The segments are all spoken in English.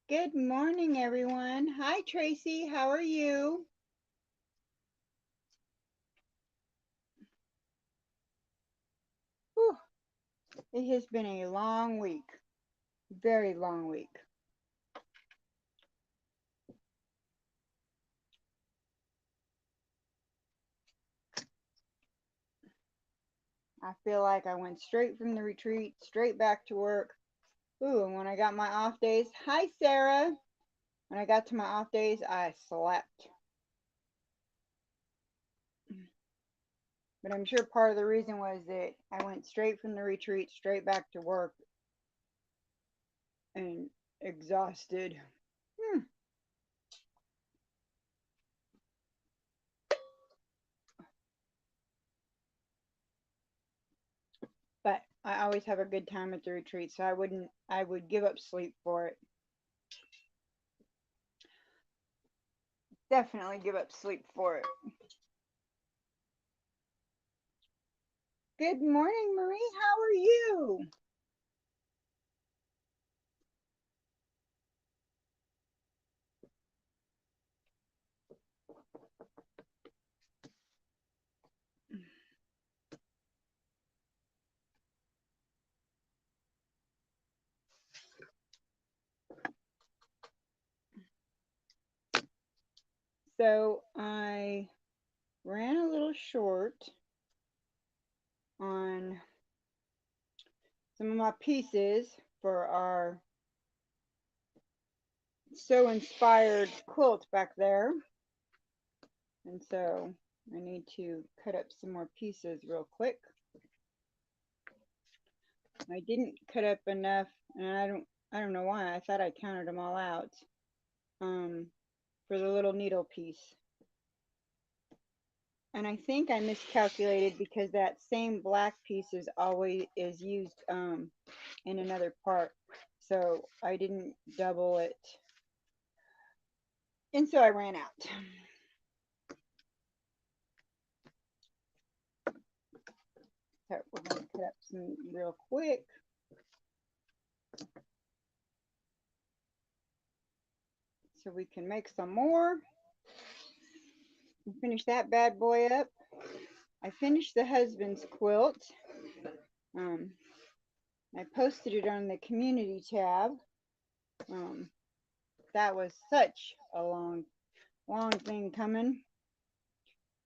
Good morning, everyone. Hi, Tracy. How are you? Whew, it has been a long week, very long week. I feel like I went straight from the retreat, straight back to work. Ooh, and when I got my off days, hi, Sarah. When I got to my off days, I slept. But I'm sure part of the reason was that I went straight from the retreat, straight back to work, and exhausted. Hmm. But I always have a good time at the retreat, so I would give up sleep for it. Definitely give up sleep for it. Good morning, Marie. How are you? So I ran a little short on some of my pieces for our So Inspired quilt back there. And so I need to cut up some more pieces real quick. I didn't cut up enough, and I don't know why. I thought I counted them all out. For the little needle piece. And I think I miscalculated because that same black piece is used in another part. So I didn't double it. And so I ran out. So we're going to cut up some real quick. So we can make some more. And finish that bad boy up. I finished the husband's quilt. Um, I posted it on the community tab. That was such a long thing coming.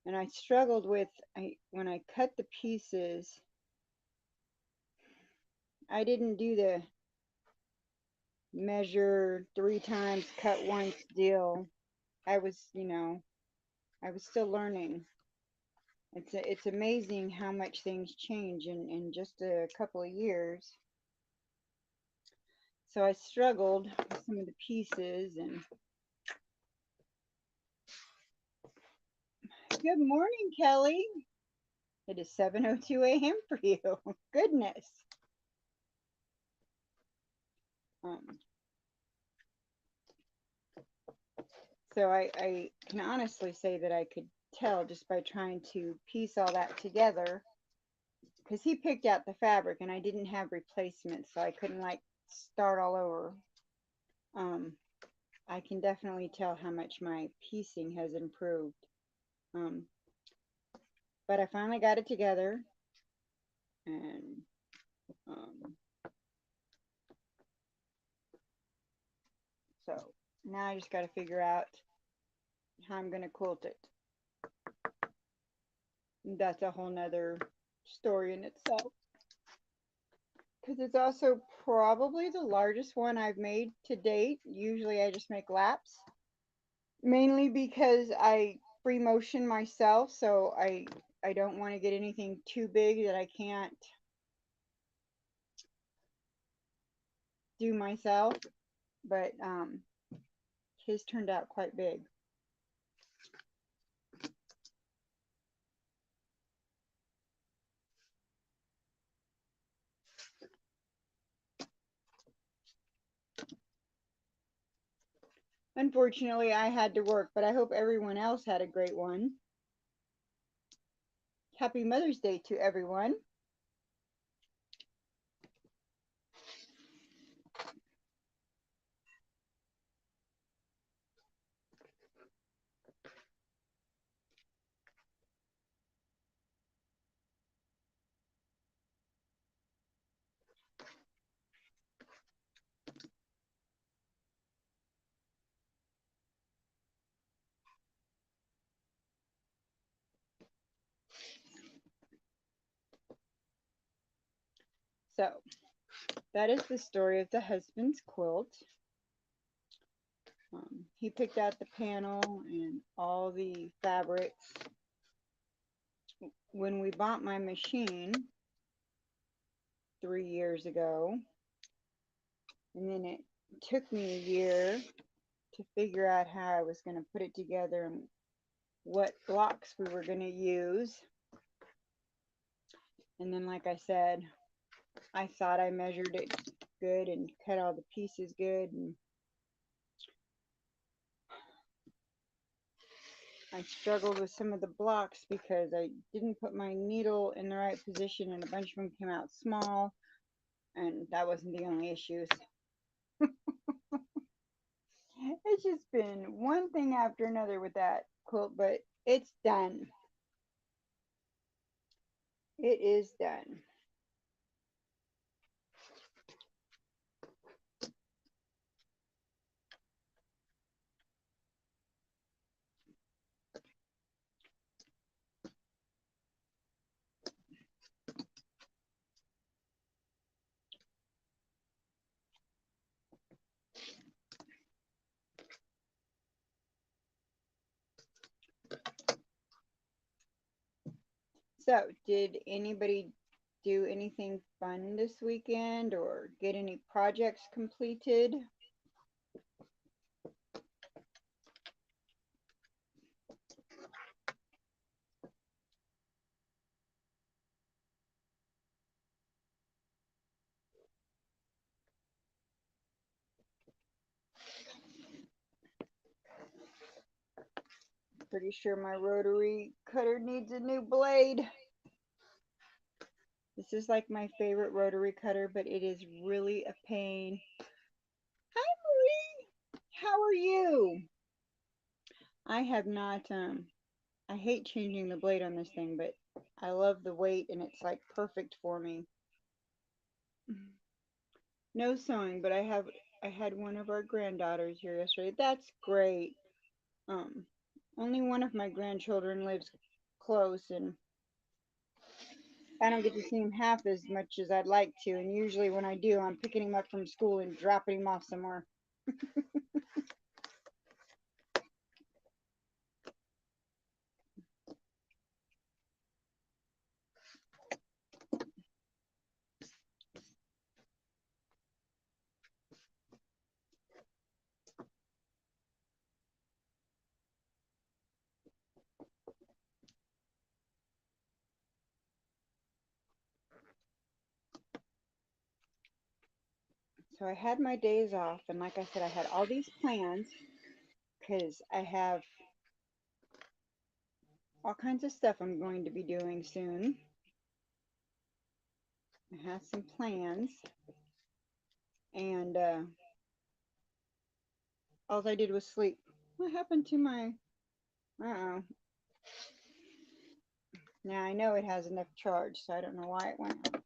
And I struggled with, when I cut the pieces, I didn't do the measure 3 times, cut once deal. I was, I was still learning. It's amazing how much things change in just a couple of years. So I struggled with some of the pieces. And good morning, Kelly. It is 7:02 a.m. for you. Goodness. Um, so I can honestly say that I could tell just by trying to piece all that together, because he picked out the fabric and I didn't have replacements, so I couldn't like start all over. Um, I can definitely tell how much my piecing has improved. Um, but I finally got it together, and um, so now I just got to figure out how I'm going to quilt it. That's a whole nother story in itself, because it's also probably the largest one I've made to date. Usually I just make laps, mainly because I free motion myself, so I don't want to get anything too big that I can't do myself. But his turned out quite big. Unfortunately, I had to work, but I hope everyone else had a great one. Happy Mother's Day to everyone. So that is the story of the husband's quilt. He picked out the panel and all the fabrics. When we bought my machine 3 years ago, and then it took me a year to figure out how I was going to put it together and what blocks we were going to use. And then, like I said, I thought I measured it good and cut all the pieces good, and I struggled with some of the blocks because I didn't put my needle in the right position and a bunch of them came out small, and that wasn't the only issues. It's just been one thing after another with that quilt, but it's done. It is done. So, did anybody do anything fun this weekend or get any projects completed? Pretty sure my rotary cutter needs a new blade. This is like my favorite rotary cutter, but it is really a pain. Hi, Marie. How are you? I have not, I hate changing the blade on this thing, but I love the weight and it's like perfect for me. No sewing, but I had one of our granddaughters here yesterday. That's great. Um, Only one of my grandchildren lives close, and I don't get to see him half as much as I'd like to. And usually when I do, I'm picking him up from school and dropping him off somewhere. So I had my days off, and like I said, I had all these plans because I have all kinds of stuff I'm going to be doing soon. I have some plans, and all I did was sleep. What happened to my, uh-oh. Now I know it has enough charge, so I don't know why it went out.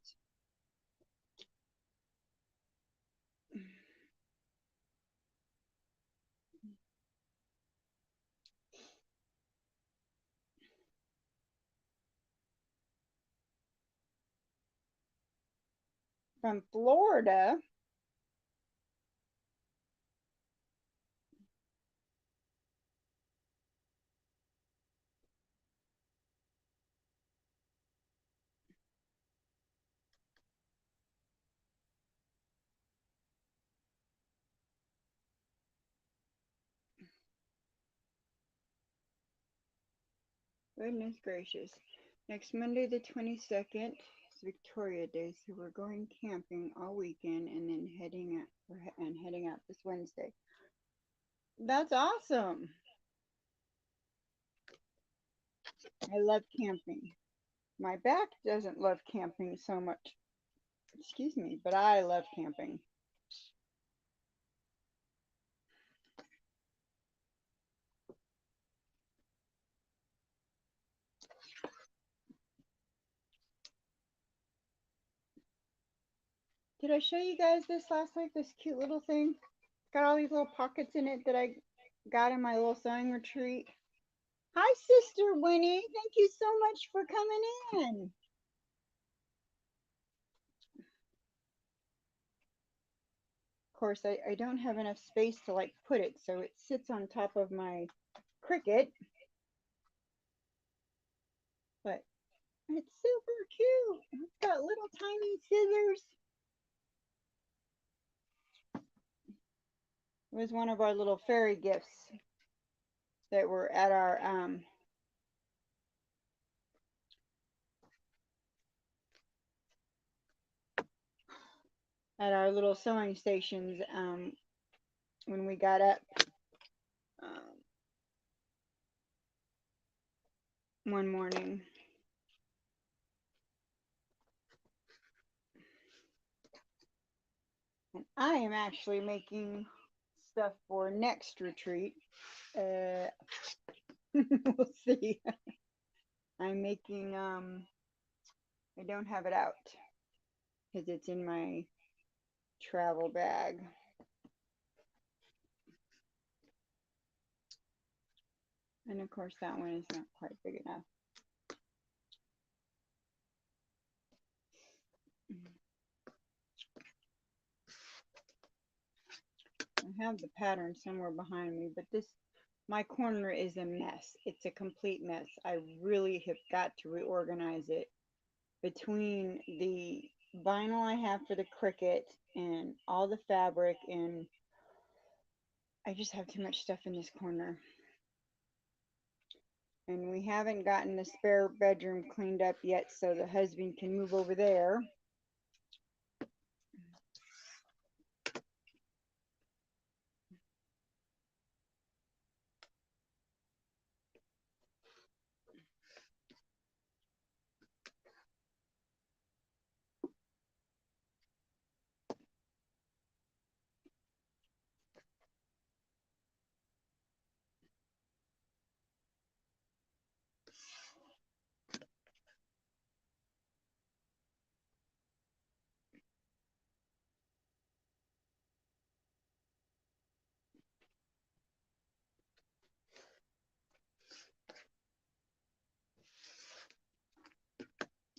From Florida. Goodness gracious. Next Monday, the 22nd, is Victoria Day, so we're going camping all weekend and then heading out this Wednesday. That's awesome. I love camping. My back doesn't love camping so much. Excuse me, but I love camping. Did I show you guys this last week? This cute little thing? Got all these little pockets in it that I got in my little sewing retreat. Hi, Sister Winnie. Thank you so much for coming in. course, I don't have enough space to like put it, so it sits on top of my Cricut, but it's super cute. It's got little tiny scissors. It was one of our little fairy gifts that were at our little sewing stations when we got up um, one morning. And I am actually making stuff for next retreat. We'll see. I'm making I don't have it out because it's in my travel bag. And of course that one is not quite big enough. I have the pattern somewhere behind me, but my corner is a mess. It's a complete mess. I really have got to reorganize it between the vinyl I have for the Cricut and all the fabric, and I just have too much stuff in this corner. And we haven't gotten the spare bedroom cleaned up yet, so the husband can move over there.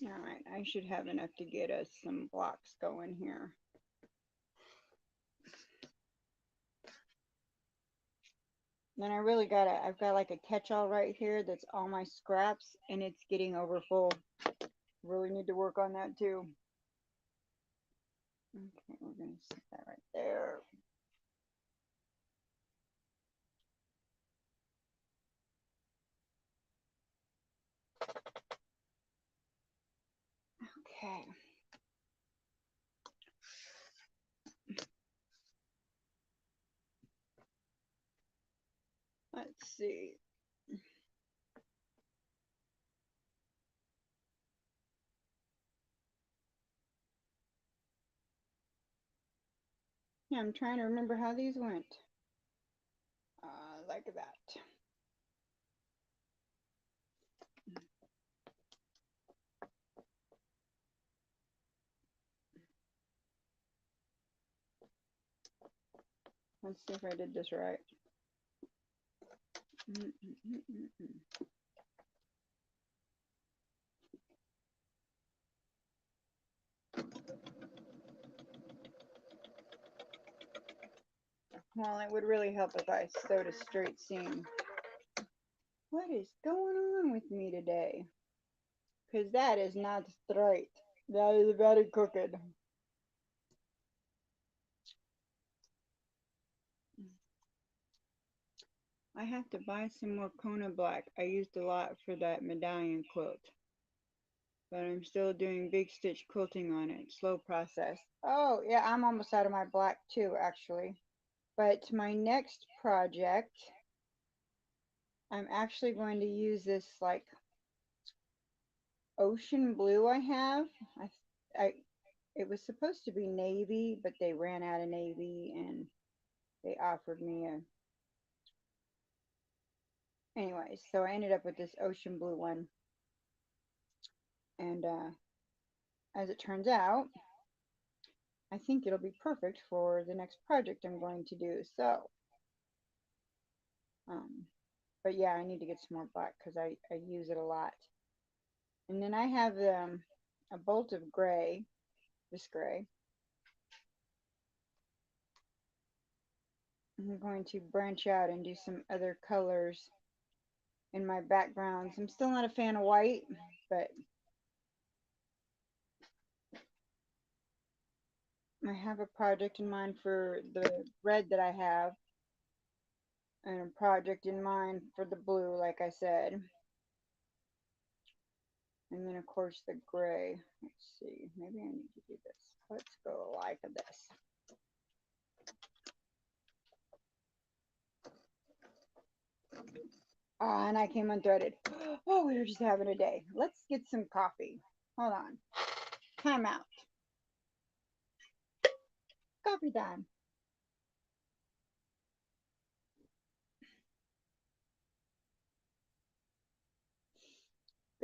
All right, I should have enough to get us some blocks going here. Then I've got like a catch-all right here that's all my scraps, and it's getting over full. Really need to work on that too. Okay, we're gonna set that right there. Okay. Let's see. Yeah, I'm trying to remember how these went. Like that. Let's see if I did this right. Well, it would really help if I sewed a straight seam. What is going on with me today? Because that is not straight. That is very crooked. I have to buy some more Kona black. I used a lot for that medallion quilt. But I'm still doing big stitch quilting on it. Slow process. Oh, yeah, I'm almost out of my black too, actually. But my next project, I'm actually going to use this like ocean blue I have. I it was supposed to be navy, but they ran out of navy and they offered me a anyways, so I ended up with this ocean blue one. And as it turns out, I think it'll be perfect for the next project I'm going to do. So but yeah, I need to get some more black because I use it a lot. And then I have a bolt of gray, this gray. I'm going to branch out and do some other colors in my backgrounds. I'm still not a fan of white, but I have a project in mind for the red that I have, and a project in mind for the blue, like I said. And then, of course, the gray. Let's see. Maybe I need to do this. Let's go like this. Ah, and I came unthreaded. Oh, we were just having a day. Let's get some coffee. Hold on. Time out. Coffee time.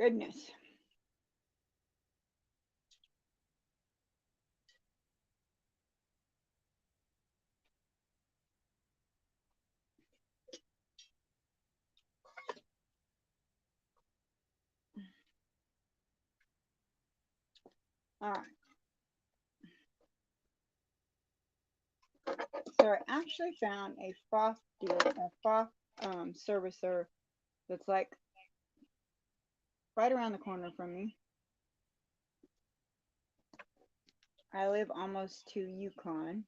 Goodness. All right. So I actually found a frost deal, a frost servicer that's like right around the corner from me. I live almost to Yukon,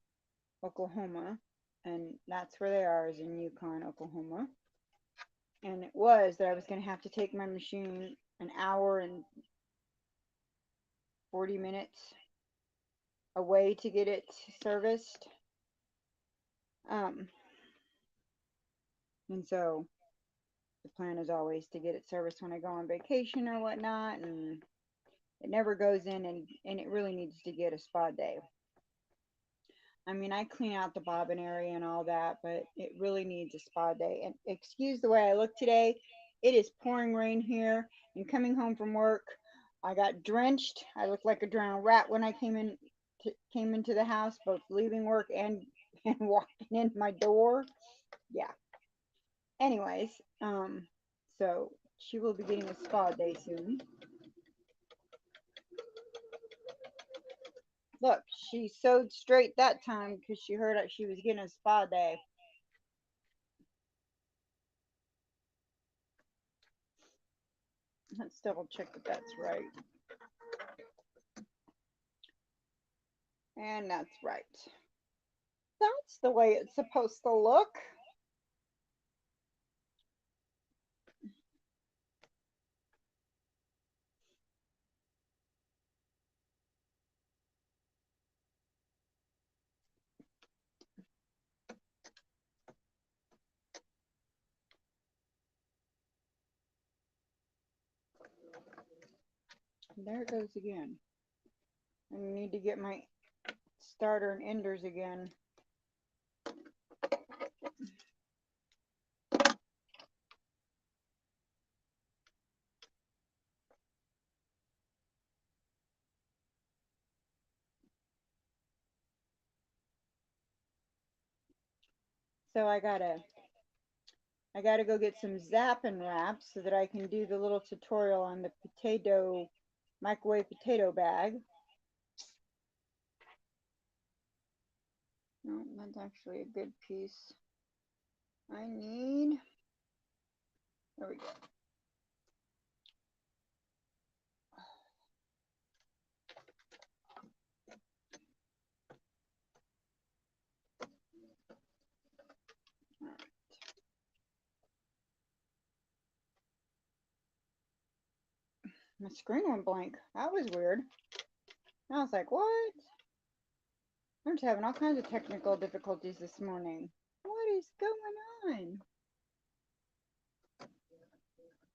Oklahoma, and that's where they are, is in Yukon, Oklahoma. And it was that I was going to have to take my machine an hour and 40 minutes away to get it serviced. And so the plan is always to get it serviced when I go on vacation or whatnot, and it never goes in, and it really needs to get a spa day. I mean, I clean out the bobbin area and all that, but it really needs a spa day. And excuse the way I look today. It is pouring rain here, and coming home from work, I got drenched. I looked like a drowned rat when I came into the house, both leaving work and and walking in my door. Yeah. Anyways, so she will be getting a spa day soon. Look, she sewed straight that time because she heard that she was getting a spa day. Let's double check that that's right. And that's right. That's the way it's supposed to look. There it goes again. I need to get my starter and enders again. So I gotta go get some Zappin wraps so that I can do the little tutorial on the microwave potato bag. No, that's actually a good piece. I need, there we go. My screen went blank. That was weird. I was like, what? I'm just having all kinds of technical difficulties this morning. What is going on?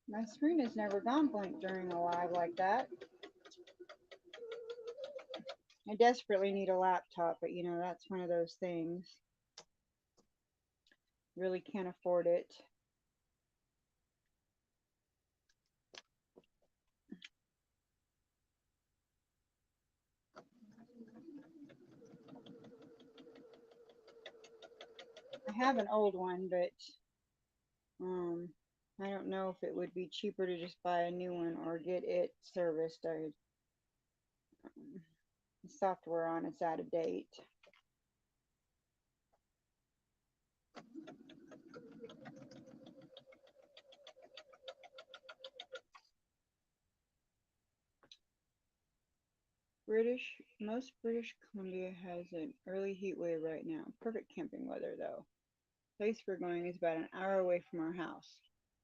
My screen has never gone blank during a live like that. I desperately need a laptop, but you know, that's one of those things. Really can't afford it. I have an old one, but I don't know if it would be cheaper to just buy a new one or get it serviced. The software on it's out of date. Most British Columbia has an early heat wave right now. Perfect camping weather though. Place we're going is about an hour away from our house.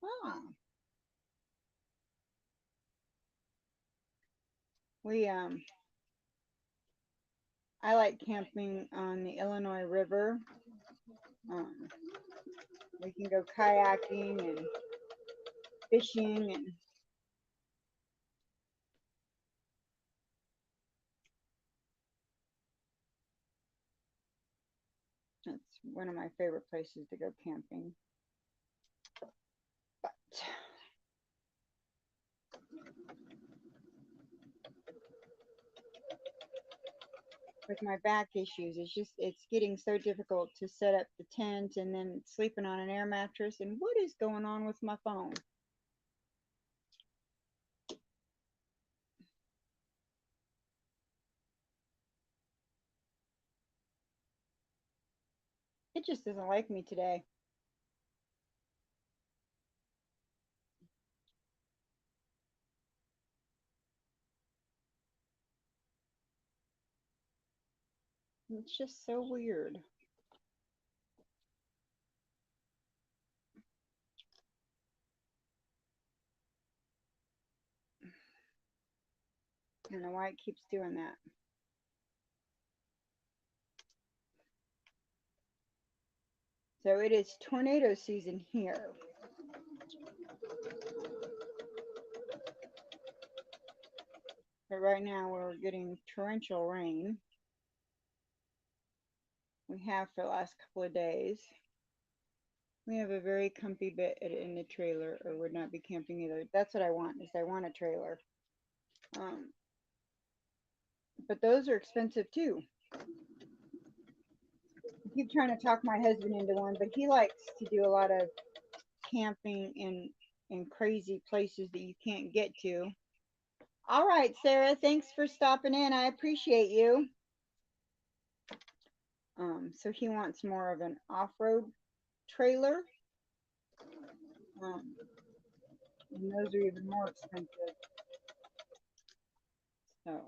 Oh, we I like camping on the Illinois River. Um, we can go kayaking and fishing, and it's one of my favorite places to go camping. But with my back issues, it's getting so difficult to set up the tent and then sleeping on an air mattress. And what is going on with my phone? It just doesn't like me today. It's just so weird. I don't know why it keeps doing that. So it is tornado season here. But right now we're getting torrential rain. We have for the last couple of days. We have a very comfy bed in the trailer, or would not be camping either. That's what I want, is I want a trailer. Um, but those are expensive too. I keep trying to talk my husband into one, but he likes to do a lot of camping in crazy places that you can't get to. All right, Sarah, thanks for stopping in. I appreciate you. So he wants more of an off-road trailer. Um, and those are even more expensive. So,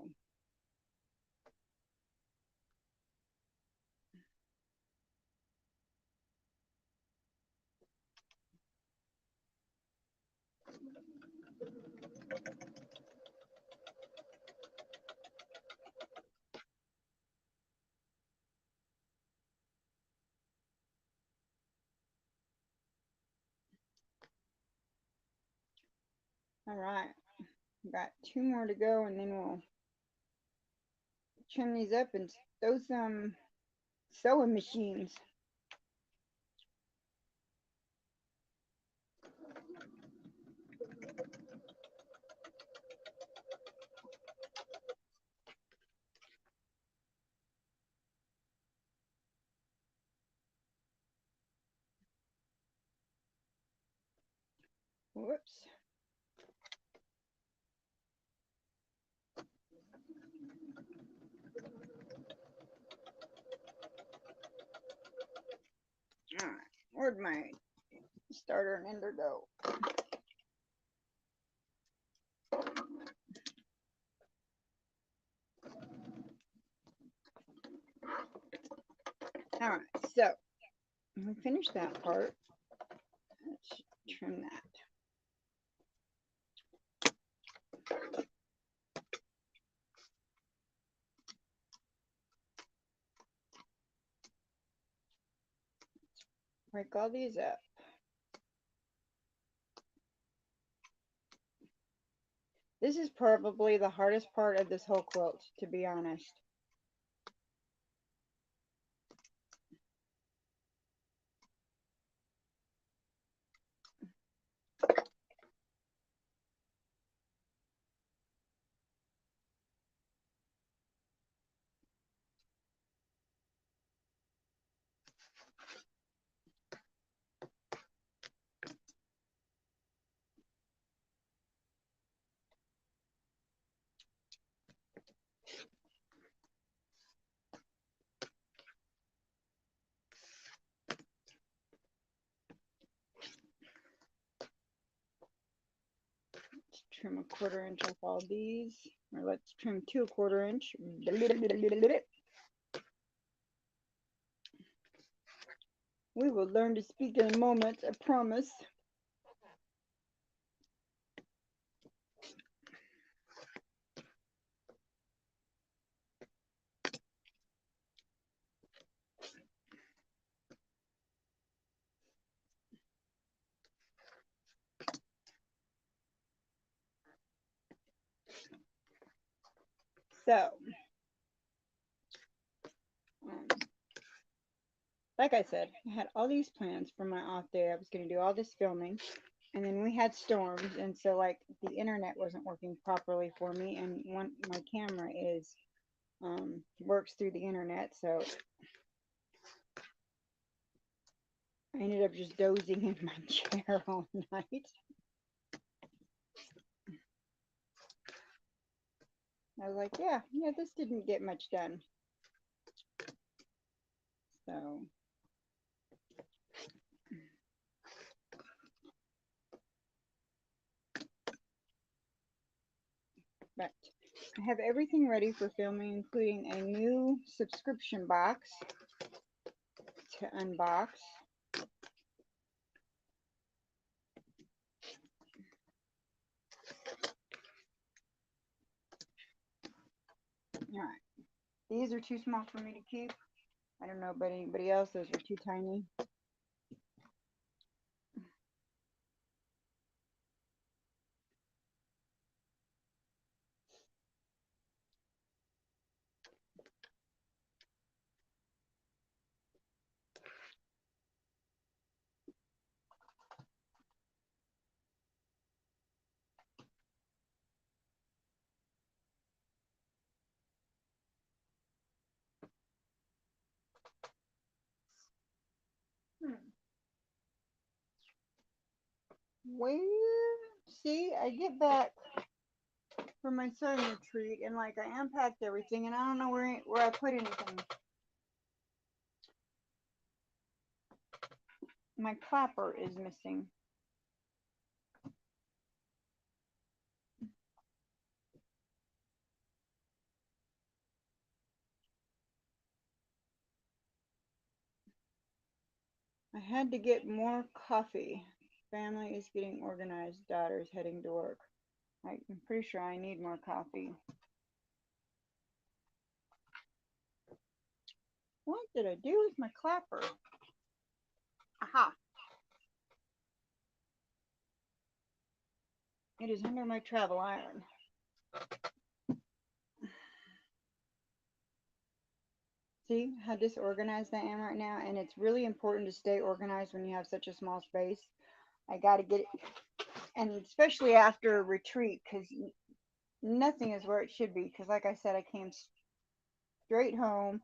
all right, got two more to go, and then we'll trim these up and those sewing machines. Whoops. All right, where'd my starter and ender go? All right, so we finished that part. Let's trim that. Break all these up. This is probably the hardest part of this whole quilt, to be honest. trim 1/4 inch off all these, or let's trim 2 1/4 inch. We will learn to speak in a moment, I promise. So, like I said, I had all these plans for my off day. I was going to do all this filming, and then we had storms, and so like the internet wasn't working properly for me, and my camera is works through the internet, so I ended up just dozing in my chair all night. I was like, yeah, this didn't get much done. So, but I have everything ready for filming, including a new subscription box to unbox. All right, these are too small for me to keep. I don't know about anybody else. Those are too tiny. Well, see, I get back from my son retreat, and like I unpacked everything, and I don't know where I put anything. My clapper is missing. I had to get more coffee. Family is getting organized. Daughter's heading to work. I'm pretty sure I need more coffee. What did I do with my clapper? Aha! It is under my travel iron. See how disorganized I am right now? And it's really important to stay organized when you have such a small space. I got to get it, and especially after a retreat, because nothing is where it should be. Because like I said, I came straight home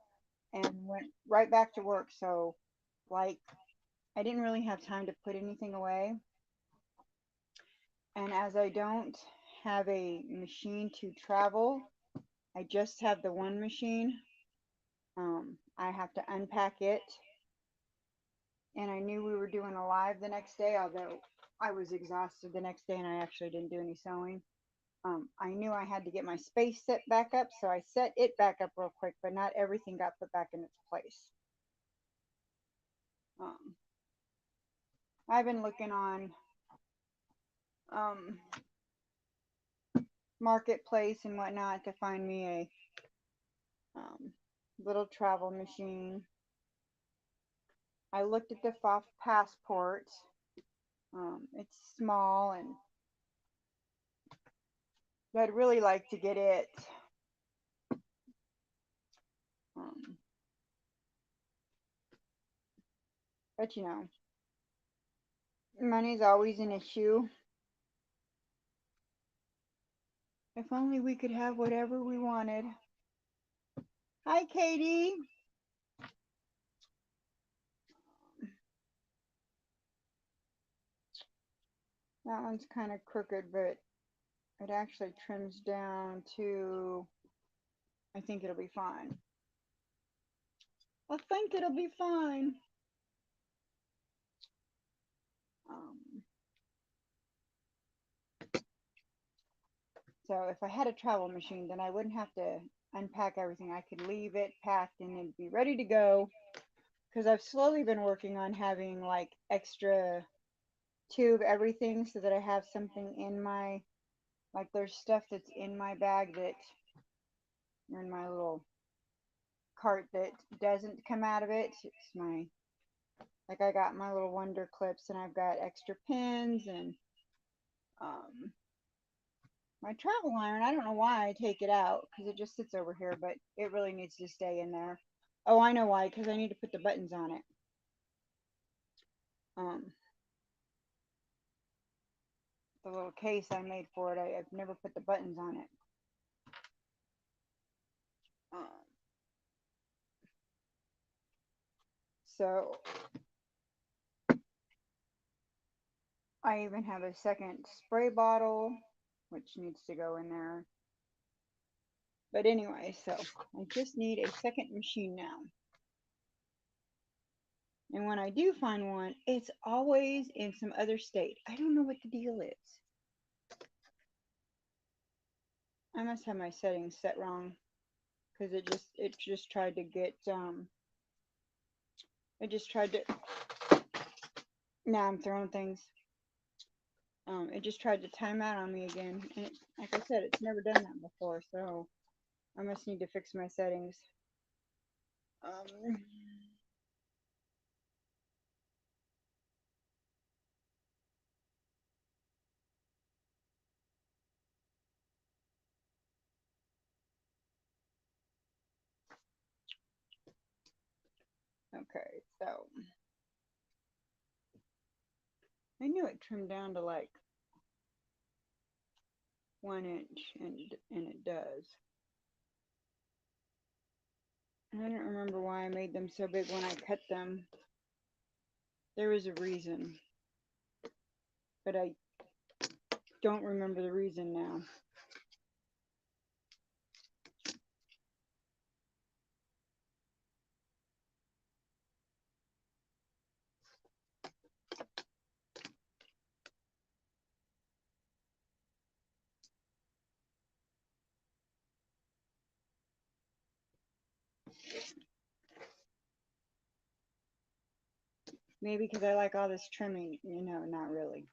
and went right back to work. So like I didn't really have time to put anything away. And as I don't have a machine to travel, I just have the one machine. I have to unpack it. And I knew we were doing a live the next day, although I was exhausted the next day and I actually didn't do any sewing. I knew I had to get my space set back up, so I set it back up real quick, but not everything got put back in its place. I've been looking on Marketplace and whatnot to find me a little travel machine. I looked at the Passport. It's small, and I'd really like to get it. But you know, money's always an issue. If only we could have whatever we wanted. Hi, Katie. That one's kind of crooked, but it actually trims down to, I think it'll be fine. I think it'll be fine. So if I had a travel machine, then I wouldn't have to unpack everything. I could leave it packed and it'd be ready to go. Because I've slowly been working on having like extra tube everything so that I have something in my, like there's stuff that's in my bag that, or in my little cart that doesn't come out of it. It's my, like I got my little wonder clips and I've got extra pins and um, my travel iron. I don't know why I take it out because it just sits over here, but it really needs to stay in there. Oh, I know why, because I need to put the buttons on it. Um, the little case I made for it, I've never put the buttons on it. Um, so I even have a second spray bottle, which needs to go in there. But anyway, so I just need a second machine now. And when I do find one, it's always in some other state. I don't know what the deal is. I must have my settings set wrong because it just tried to get it just tried to, now I'm throwing things. It just tried to time out on me again, and like I said, it's never done that before, so I must need to fix my settings. Um, okay, so I knew it trimmed down to like 1 inch, and it does. And I don't remember why I made them so big when I cut them. There was a reason, but I don't remember the reason now. Maybe because I like all this trimming, not really.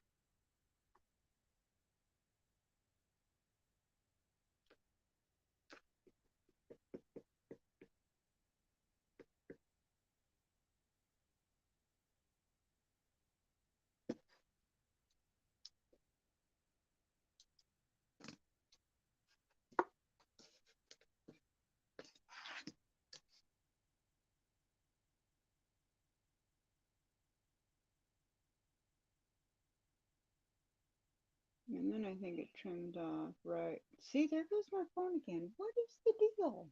And then I think it trimmed off, right? See, there goes my phone again. What is the deal?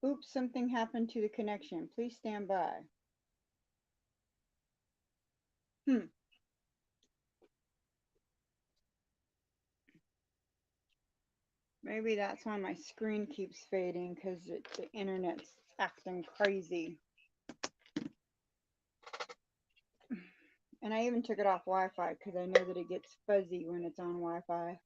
Oops, something happened to the connection. Please stand by. Hmm. Maybe that's why my screen keeps fading, because the internet's acting crazy. And I even took it off Wi-Fi because I know that it gets fuzzy when it's on Wi-Fi.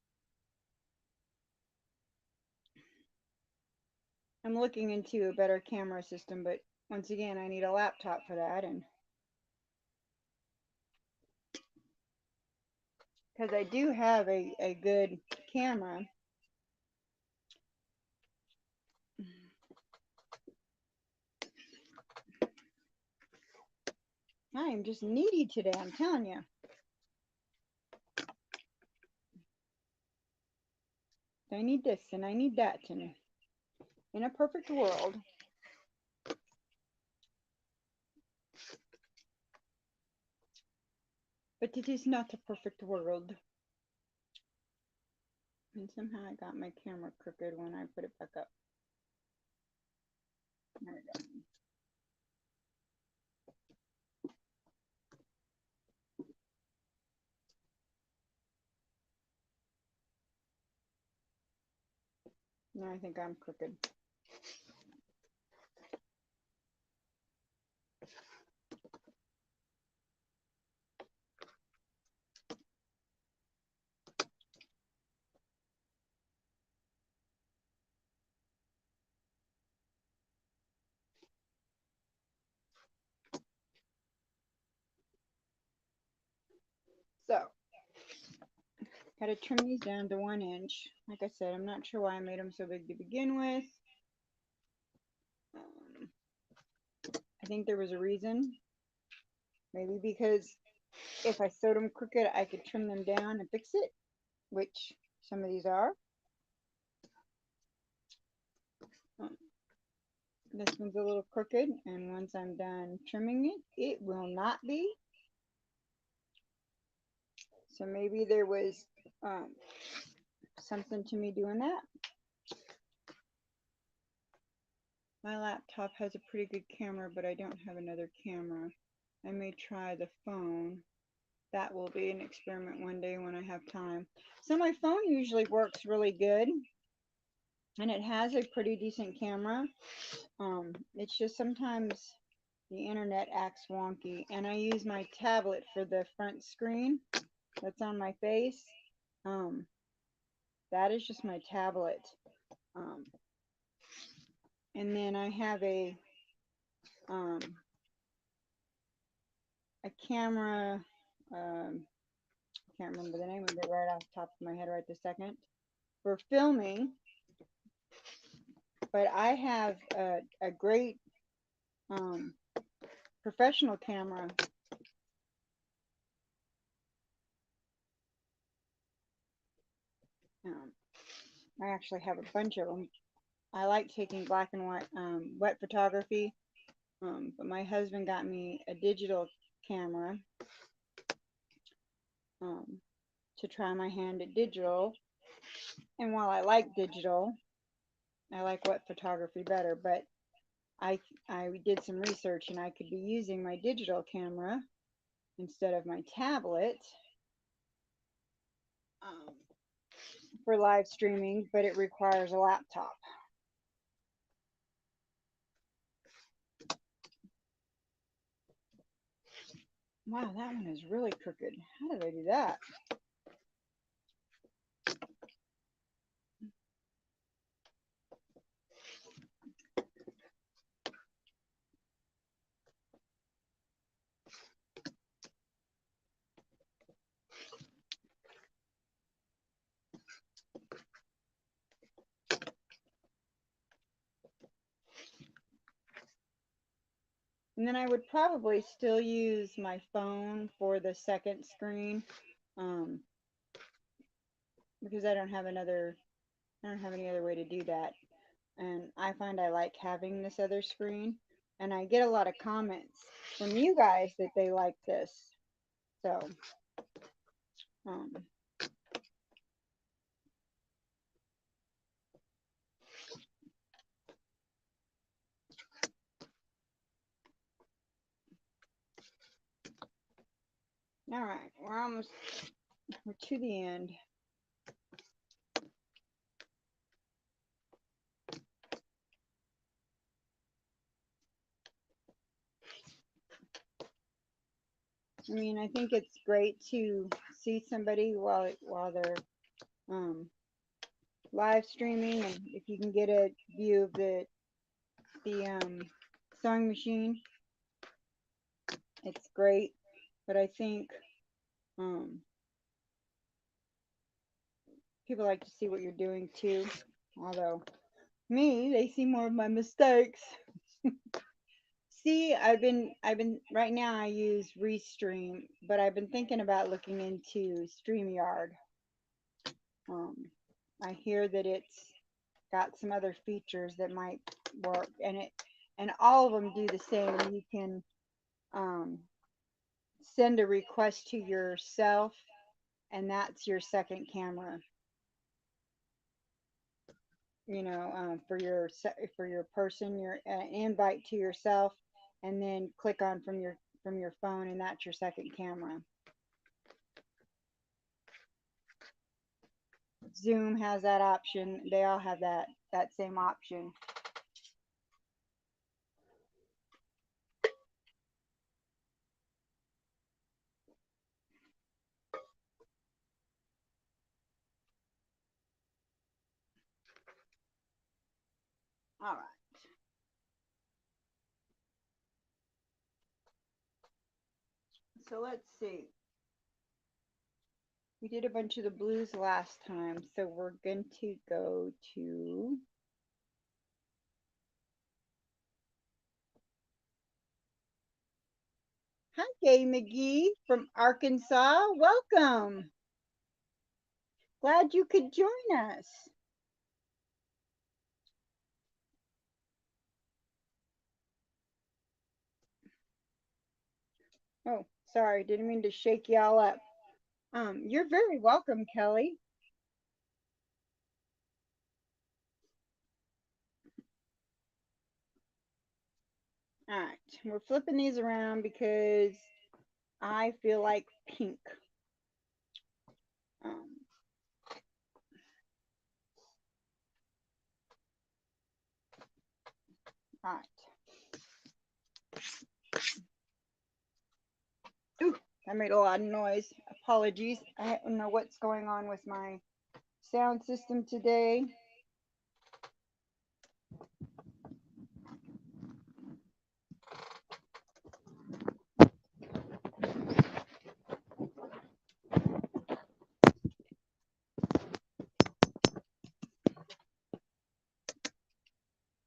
I'm looking into a better camera system, but once again, I need a laptop for that, and because I do have a good camera. I am just needy today, I'm telling you. I need this and I need that, and in a perfect world. But it is not a perfect world. And somehow I got my camera crooked when I put it back up. There we go. Now I think I'm crooked. So, got to trim these down to 1 inch. Like I said, I'm not sure why I made them so big to begin with. Um, I think there was a reason. Maybe because if I sewed them crooked, I could trim them down and fix it, which some of these are. Um, this one's a little crooked, and once I'm done trimming it, it will not be. So maybe there was something to me doing that. My laptop has a pretty good camera, but I don't have another camera. I may try the phone. That will be an experiment one day when I have time. So my phone usually works really good, and it has a pretty decent camera. It's just sometimes the internet acts wonky, and I use my tablet for the front screen that's on my face. Um, that is just my tablet. Um, and then I have um, a camera. Can't remember the name of it right off the top of my head right this second for filming. But I have a great professional camera. I actually have a bunch of them. I like taking black and white wet photography, but my husband got me a digital camera to try my hand at digital. And while I like digital, I like wet photography better. But I did some research, and I could be using my digital camera instead of my tablet for live streaming, but it requires a laptop. Wow, that one is really crooked. How did I do that? And then I would probably still use my phone for the second screen, because I don't have any other way to do that. And I find I like having this other screen, and I get a lot of comments from you guys that they like this. So, um, all right, we're to the end. I mean, I think it's great to see somebody while they're live streaming, and if you can get a view of the sewing machine, it's great. But I think people like to see what you're doing too. Although me, they see more of my mistakes. See, I've been right now I use Restream, but I've been thinking about looking into StreamYard. I hear that it's got some other features that might work, and all of them do the same. You can send a request to yourself, and that's your second camera. You know, for your person, your invite to yourself, and then click on from your phone, and that's your second camera. Zoom has that option. They all have that same option. All right. So let's see. We did a bunch of the blues last time, so we're going to go to Hi, Gay McGee from Arkansas. Welcome. Glad you could join us. Oh, sorry, didn't mean to shake y'all up. You're very welcome, Kelly. All right, we're flipping these around because I feel like pink. Um, all right. Ooh, that made a lot of noise. Apologies. I don't know what's going on with my sound system today.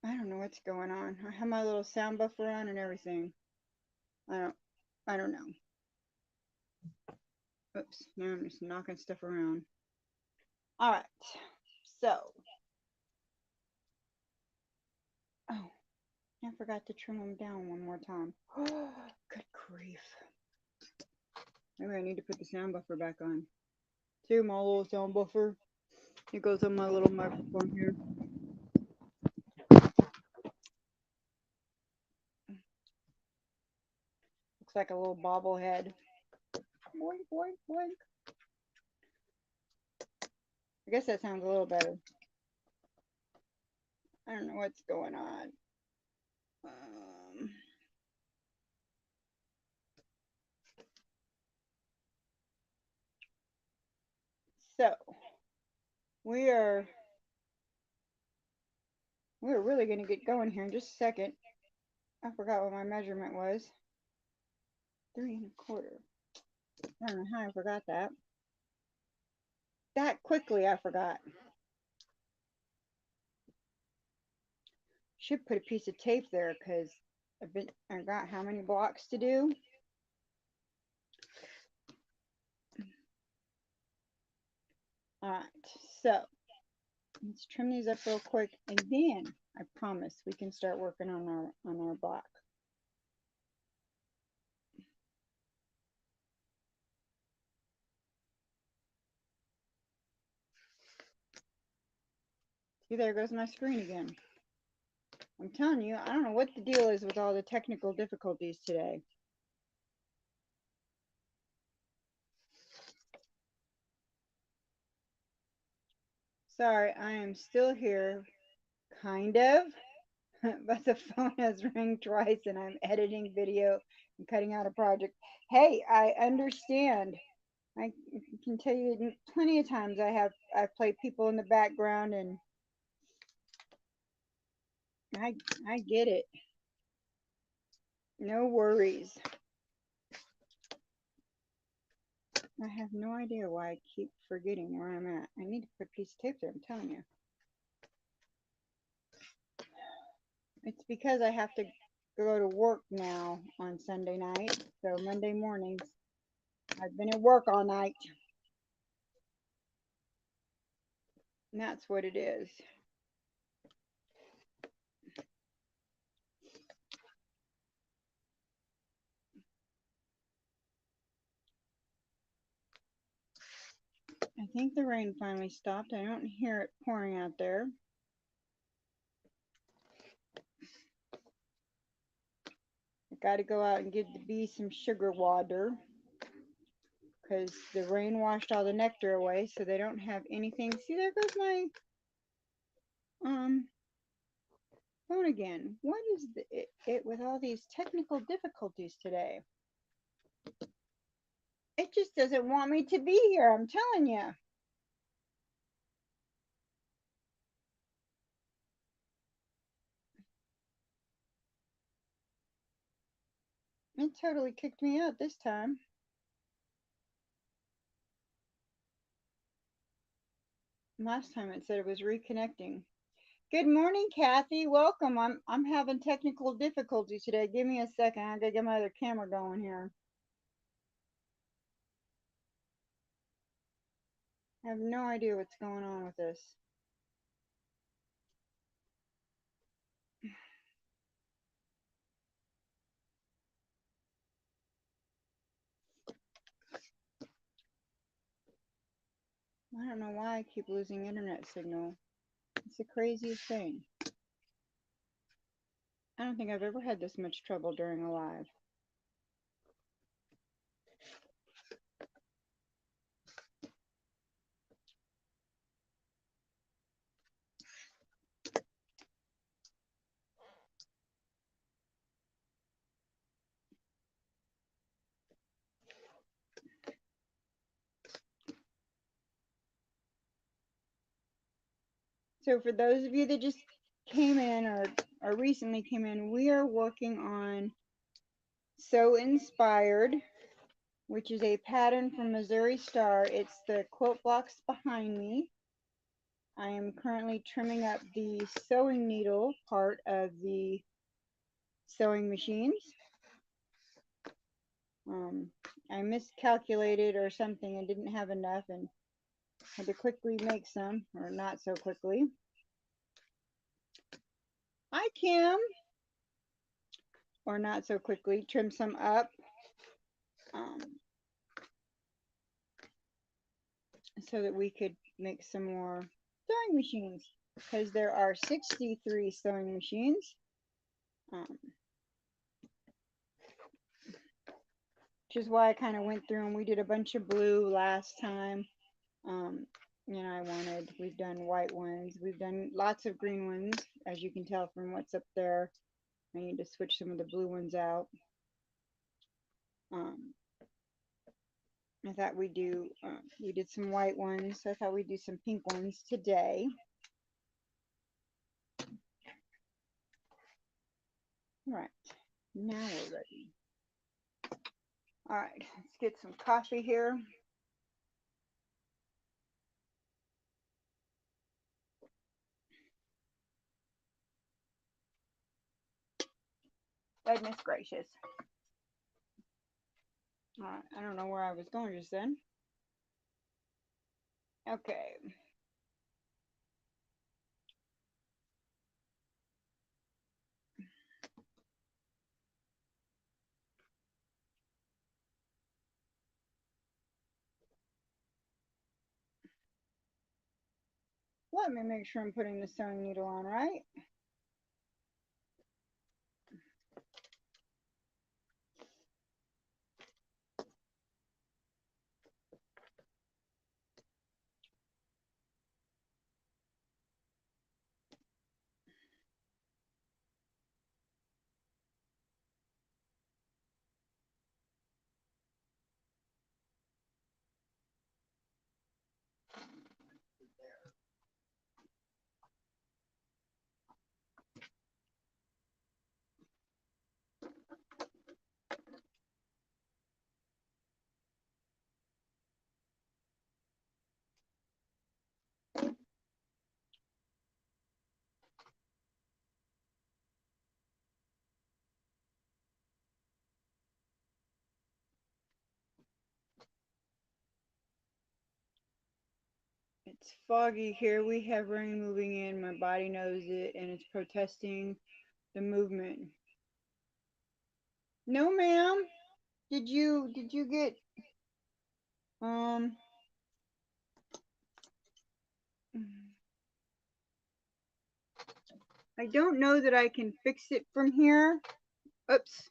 I don't know what's going on. I have my little sound buffer on and everything. I don't know. Oops, now I'm just knocking stuff around. All right, so, oh, I forgot to trim them down one more time. Oh, good grief. Maybe I need to put the sound buffer back on. See my little sound buffer? It goes on my little microphone here. Looks like a little bobblehead. Boink, boink, boink. I guess that sounds a little better. I don't know what's going on. So we're really going to get going here in just a second. I forgot what my measurement was. 3 1/4. I don't know how I forgot that. That quickly I forgot. Should put a piece of tape there because I got how many blocks to do. All right, so let's trim these up real quick, and then I promise we can start working on our block. See, there goes my screen again. I'm telling you, I don't know what the deal is with all the technical difficulties today. Sorry, I am still here, kind of, but the phone has rang twice and I'm editing video and cutting out a project. Hey, I understand. I can tell you plenty of times I've played people in the background and I get it. No worries. I have no idea why I keep forgetting where I'm at. I need to put a piece of tape there, I'm telling you. It's because I have to go to work now on Sunday night. So Monday mornings, I've been at work all night. And that's what it is. I think the rain finally stopped. I don't hear it pouring out there. I got to go out and give the bees some sugar water because the rain washed all the nectar away, so they don't have anything. See, there goes my phone again. What is it with all these technical difficulties today? It just doesn't want me to be here, I'm telling you. It totally kicked me out this time. Last time it said it was reconnecting. Good morning, Kathy. Welcome. I'm having technical difficulties today. Give me a second. I gotta get my other camera going here. I have no idea what's going on with this. I don't know why I keep losing internet signal. It's the craziest thing. I don't think I've ever had this much trouble during a live. So for those of you that just came in or recently came in, we are working on So Inspired, which is a pattern from Missouri Star. It's the quilt blocks behind me. I am currently trimming up the sewing needle part of the sewing machines. I miscalculated or something and didn't have enough and had to quickly make some, or not so quickly. Hi, Kim. Or not so quickly, trim some up. So that we could make some more sewing machines, because there are 63 sewing machines. Which is why I kind of went through and we did a bunch of blue last time. We've done white ones. We've done lots of green ones, as you can tell from what's up there. I need to switch some of the blue ones out. I thought we did some white ones. So I thought we'd do some pink ones today. All right, now we're ready. All right, let's get some coffee here. Goodness gracious. All right, I don't know where I was going just then. Okay. Let me make sure I'm putting the sewing needle on right. It's foggy here. We have rain moving in. My body knows it, and it's protesting the movement. No, ma'am. Did you get I don't know that I can fix it from here. Oops,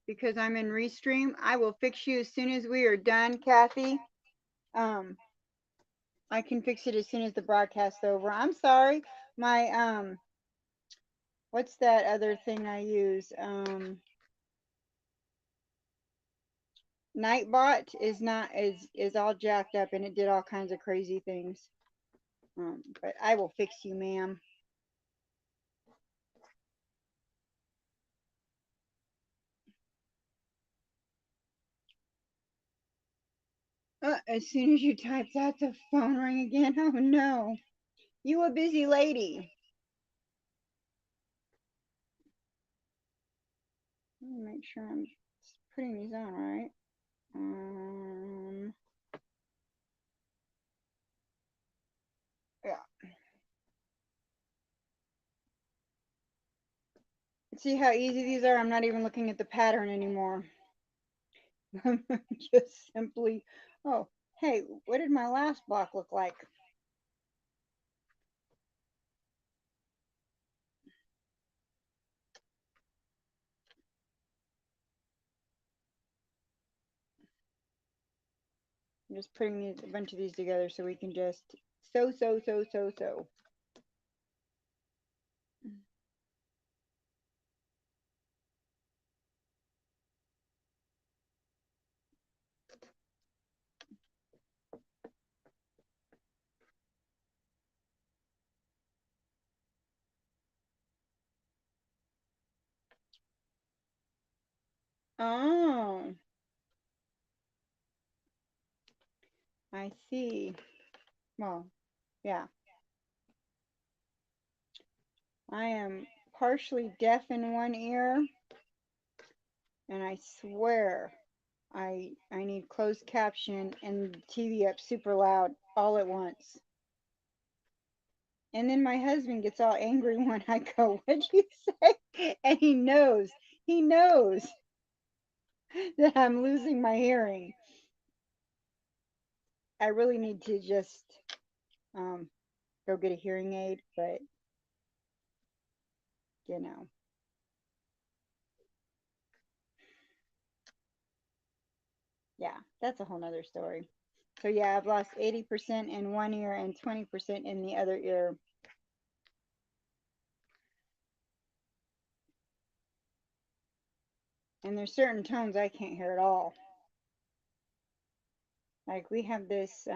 because I'm in Restream. I will fix you as soon as we are done, Kathy. I can fix it as soon as the broadcast's over. I'm sorry. My what's that other thing I use? Nightbot is all jacked up and it did all kinds of crazy things. But I will fix you, ma'am. As soon as you type that, the phone rang again. Oh no. You a busy lady. Let me make sure I'm putting these on right. Yeah. See how easy these are? I'm not even looking at the pattern anymore. I'm just simply, oh, hey, what did my last block look like? I'm just putting a bunch of these together so we can just sew. Oh, I see. Well, yeah, I am partially deaf in one ear, and I swear I need closed caption and the TV up super loud all at once. And then my husband gets all angry when I go, "What'd you say?" And he knows that I'm losing my hearing. I really need to just um, go get a hearing aid, but you know, yeah, that's a whole nother story. So yeah, I've lost 80% in one ear and 20% in the other ear. And there's certain tones I can't hear at all. Like we have this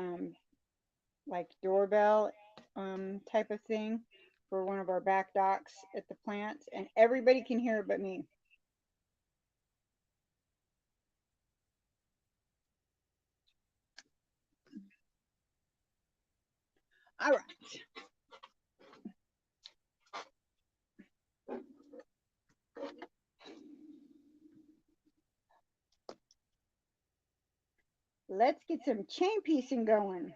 like doorbell type of thing for one of our back docks at the plant, and everybody can hear it but me. All right. Let's get some chain piecing going.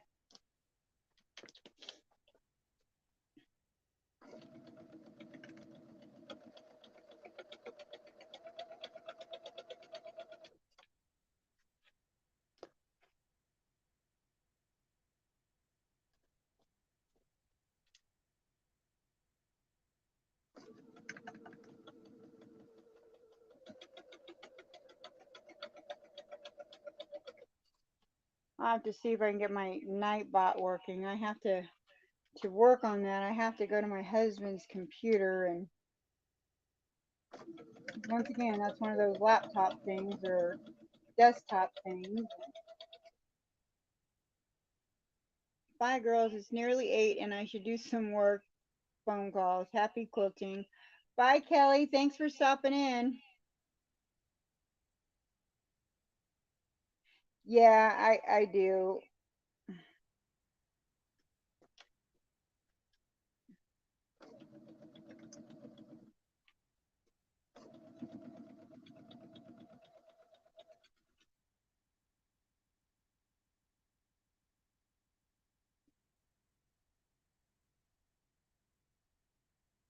I'll have to see if I can get my Nightbot working. I have to work on that. I have to go to my husband's computer, and once again, that's one of those laptop things or desktop things. Bye, girls. It's nearly 8, and I should do some work. Phone calls. Happy quilting. Bye, Kelly. Thanks for stopping in. Yeah, I do.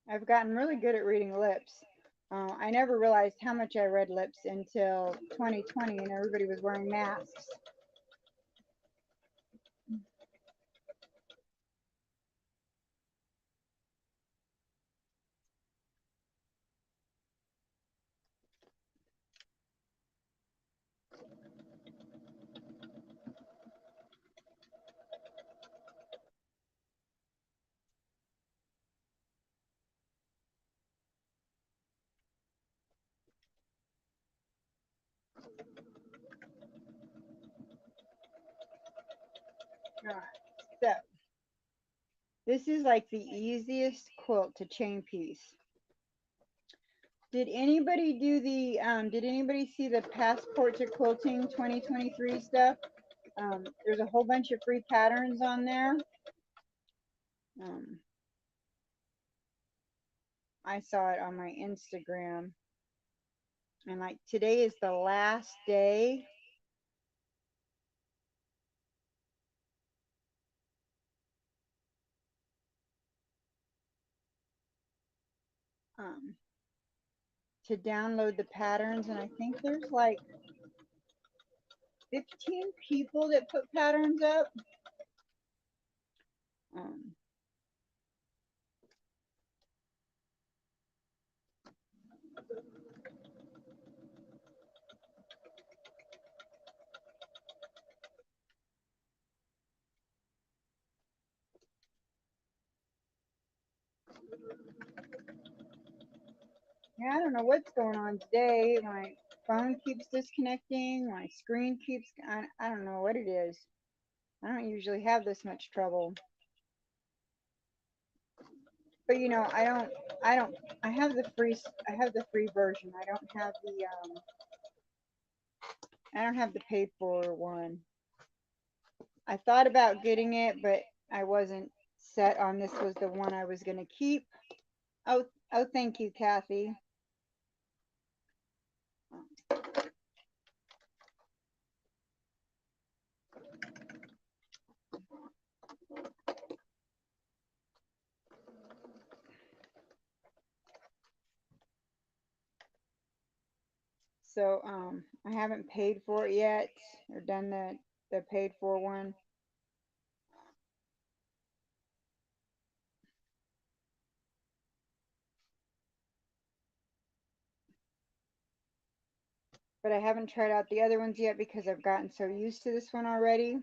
I've gotten really good at reading lips. I never realized how much I read lips until 2020 and everybody was wearing masks. All right, so this is like the easiest quilt to chain piece. Did anybody do the, did anybody see the Passport to Quilting 2023 stuff? There's a whole bunch of free patterns on there. Um, I saw it on my Instagram, and like today is the last day. Um, to download the patterns, and I think there's like 15 people that put patterns up. Um, yeah, I don't know what's going on today. My phone keeps disconnecting. My screen keeps, I don't know what it is. I don't usually have this much trouble. But you know, I don't, I have the free version. I don't have the paid for one. I thought about getting it, but I wasn't set on this was the one I was going to keep. Oh, oh, thank you, Kathy. So, I haven't paid for it yet or done the paid for one. But I haven't tried out the other ones yet because I've gotten so used to this one already.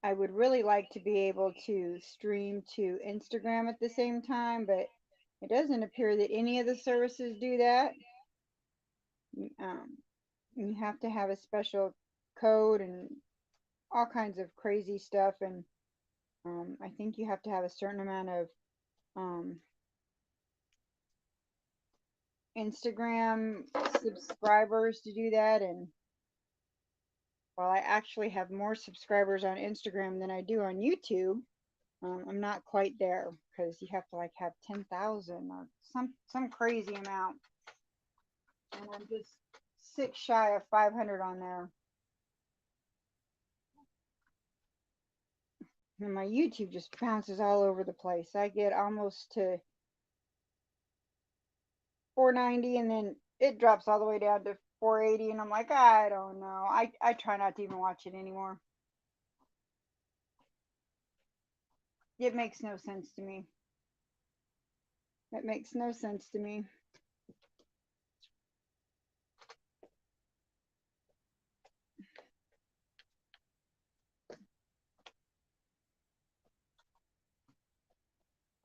I would really like to be able to stream to Instagram at the same time, but it doesn't appear that any of the services do that. Um, you have to have a special code and all kinds of crazy stuff, and I think you have to have a certain amount of um, Instagram subscribers to do that. And while I actually have more subscribers on Instagram than I do on YouTube, I'm not quite there because you have to like have 10,000 or some crazy amount, and I'm just 6 shy of 500 on there. And my YouTube just bounces all over the place. I get almost to 490, and then it drops all the way down to 480, and I'm like, I don't know. I try not to even watch it anymore. It makes no sense to me. It makes no sense to me.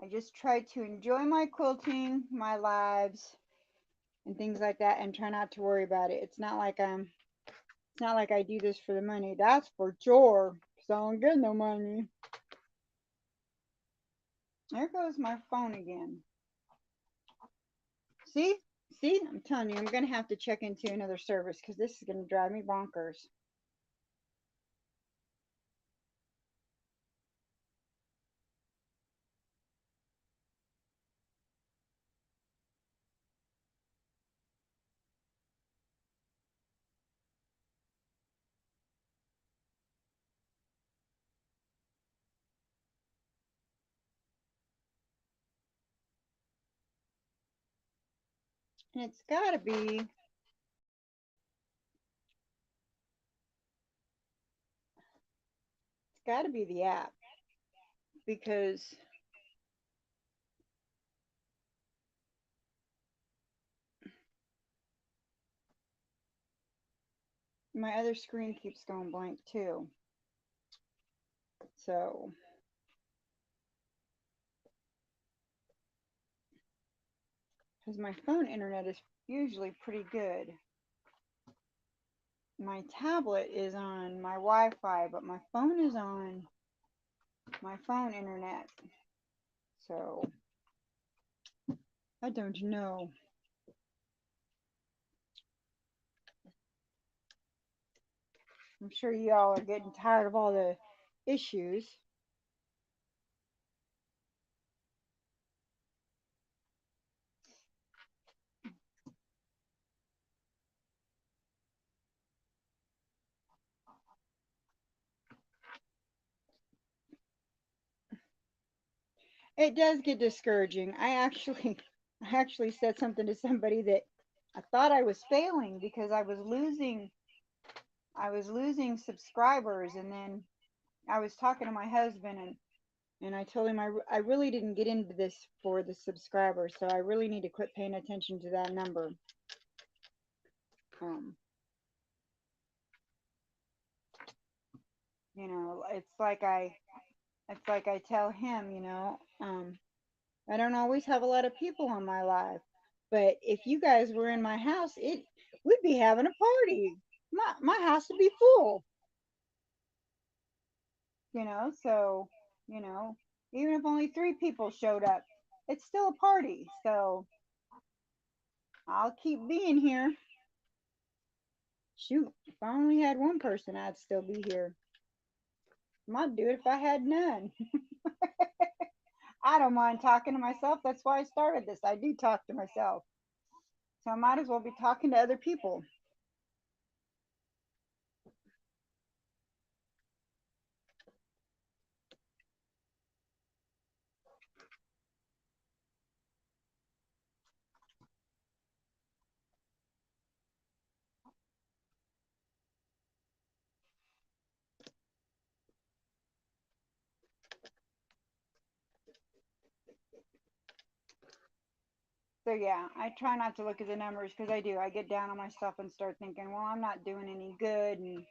I just try to enjoy my quilting, my lives, and things like that, and try not to worry about it. It's not like I do this for the money. That's for sure. So I don't get no money. There goes my phone again. See? See? I'm telling you, I'm going to have to check into another service because this is going to drive me bonkers. And it's got to be the app because my other screen keeps going blank too. So, because my phone internet is usually pretty good. My tablet is on my Wi-Fi, but my phone is on my phone internet. So, I don't know. I'm sure y'all are getting tired of all the issues. It does get discouraging. I actually said something to somebody that I thought I was failing because I was losing subscribers, and then I was talking to my husband, and I told him I really didn't get into this for the subscribers, so I really need to quit paying attention to that number. Um, you know, it's like I tell him, you know, I don't always have a lot of people on my live, but if you guys were in my house, it we'd be having a party. My house would be full, you know. So, you know, even if only 3 people showed up, it's still a party. So I'll keep being here. Shoot, if I only had one person, I'd still be here. I might do it if I had none. I don't mind talking to myself. That's why I started this. I do talk to myself. So I might as well be talking to other people. So yeah, I try not to look at the numbers because I do. I get down on myself and start thinking, well, I'm not doing any good. And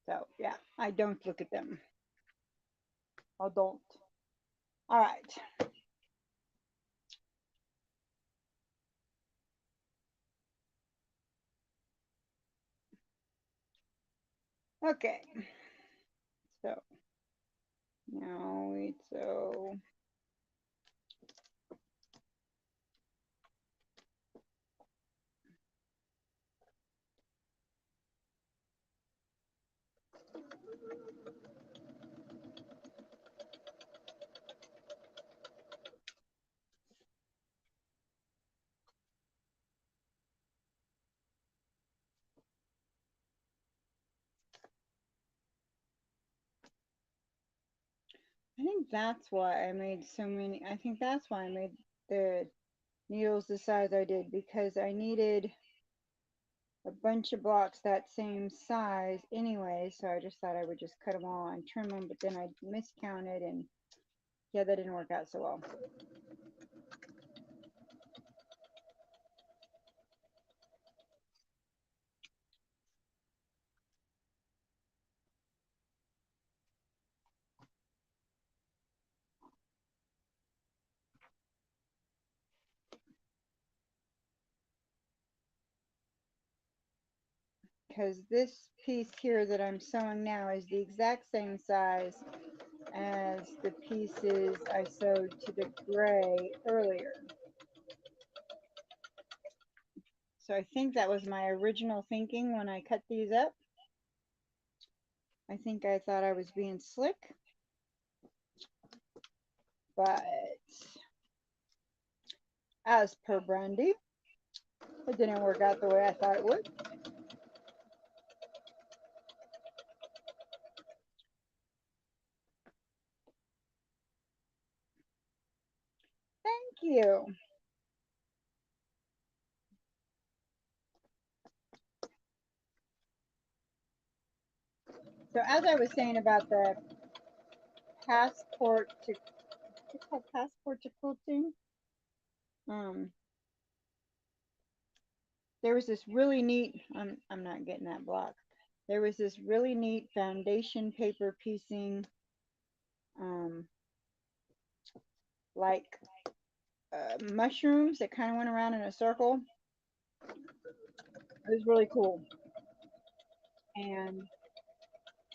so yeah, I don't look at them. I don't. All right. Okay. So now wait. So I think that's why I made so many. I think that's why I made the needles the size I did because I needed a bunch of blocks that same size anyway. So I just thought I would just cut them all and trim them, but then I miscounted and yeah, that didn't work out so well. Because this piece here that I'm sewing now is the exact same size as the pieces I sewed to the gray earlier. So I think that was my original thinking when I cut these up. I think I thought I was being slick, but as per Brandy, it didn't work out the way I thought it would. Thank you. So as I was saying about the passport to, it's called passport to quilting. Um, there was this really neat. I'm not getting that block. There was this really neat foundation paper piecing, um, like mushrooms that kind of went around in a circle. It was really cool, and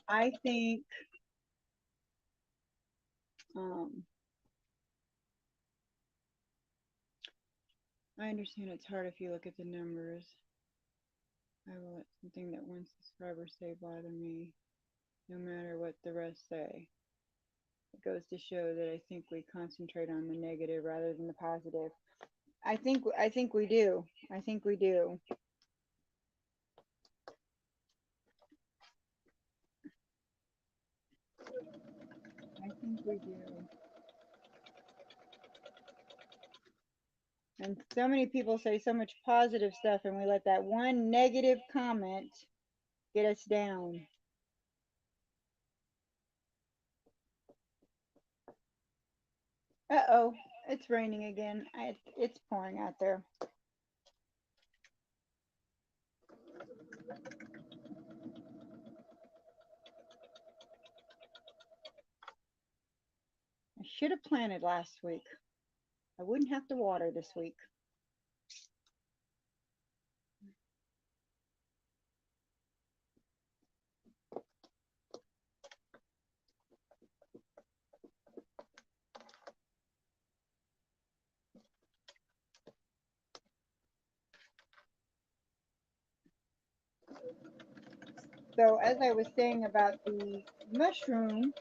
I think um, I understand it's hard if you look at the numbers. I will let something that one subscriber say bother me, no matter what the rest say. It goes to show that I think we concentrate on the negative rather than the positive. I think we do. I think we do. I think we do. And so many people say so much positive stuff, and we let that one negative comment get us down. Uh-oh, it's raining again. It's pouring out there. I should have planted last week. I wouldn't have to water this week. So as I was saying about the mushroom,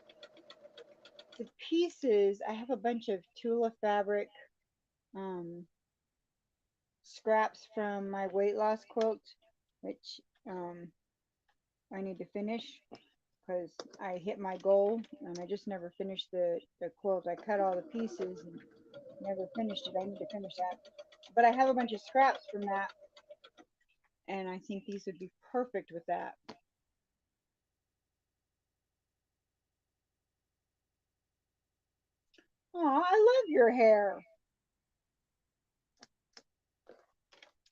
the pieces, I have a bunch of Tula fabric um, scraps from my weight loss quilt, which I need to finish because I hit my goal and I just never finished the quilt. I cut all the pieces and never finished it. I need to finish that. But I have a bunch of scraps from that, and I think these would be perfect with that. Oh, I love your hair.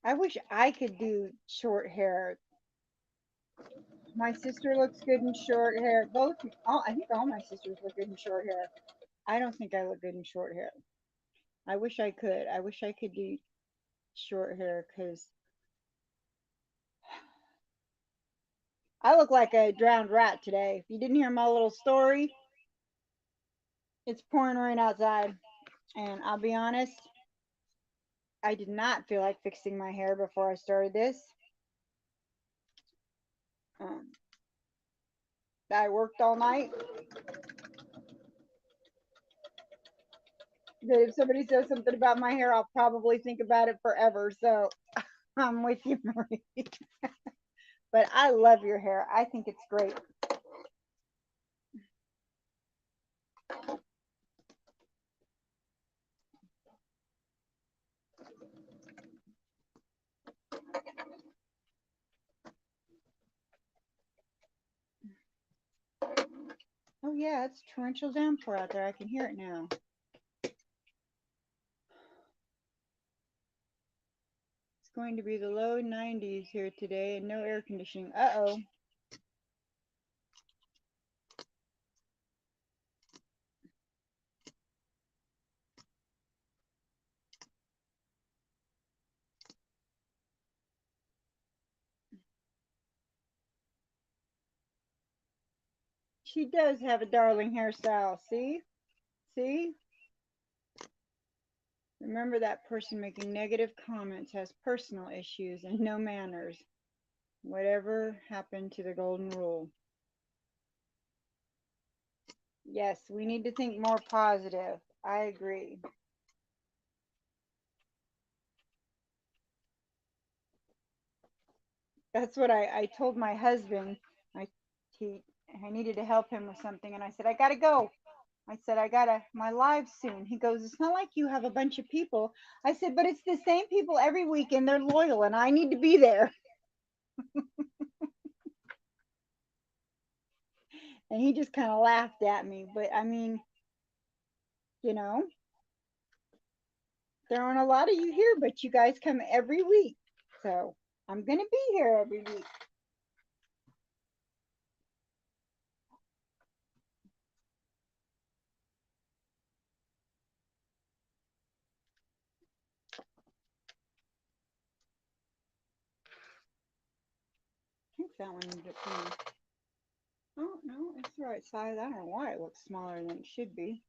I wish I could do short hair. My sister looks good in short hair. I think all my sisters look good in short hair. I don't think I look good in short hair. I wish I could. I wish I could do short hair because I look like a drowned rat today. If you didn't hear my little story, it's pouring rain outside. And I'll be honest, I did not feel like fixing my hair before I started this. Um, I worked all night. That if somebody says something about my hair, I'll probably think about it forever. So I'm with you, Marie. But I love your hair. I think it's great. Oh yeah, it's torrential downpour out there. I can hear it now. It's going to be the low 90s here today and no air conditioning. Uh-oh. She does have a darling hairstyle. See? See? Remember, that person making negative comments has personal issues and no manners. Whatever happened to the golden rule? Yes, we need to think more positive. I agree. That's what I told my husband. I he I needed to help him with something, and I said I gotta go. I said I gotta my live soon. He goes, it's not like you have a bunch of people. I said, but it's the same people every week, and they're loyal, and I need to be there. And he just kind of laughed at me. But I mean, you know, there aren't a lot of you here, but you guys come every week, so I'm gonna be here every week. I think that one ended up being. Oh no, it's the right size. I don't know why it looks smaller than it should be.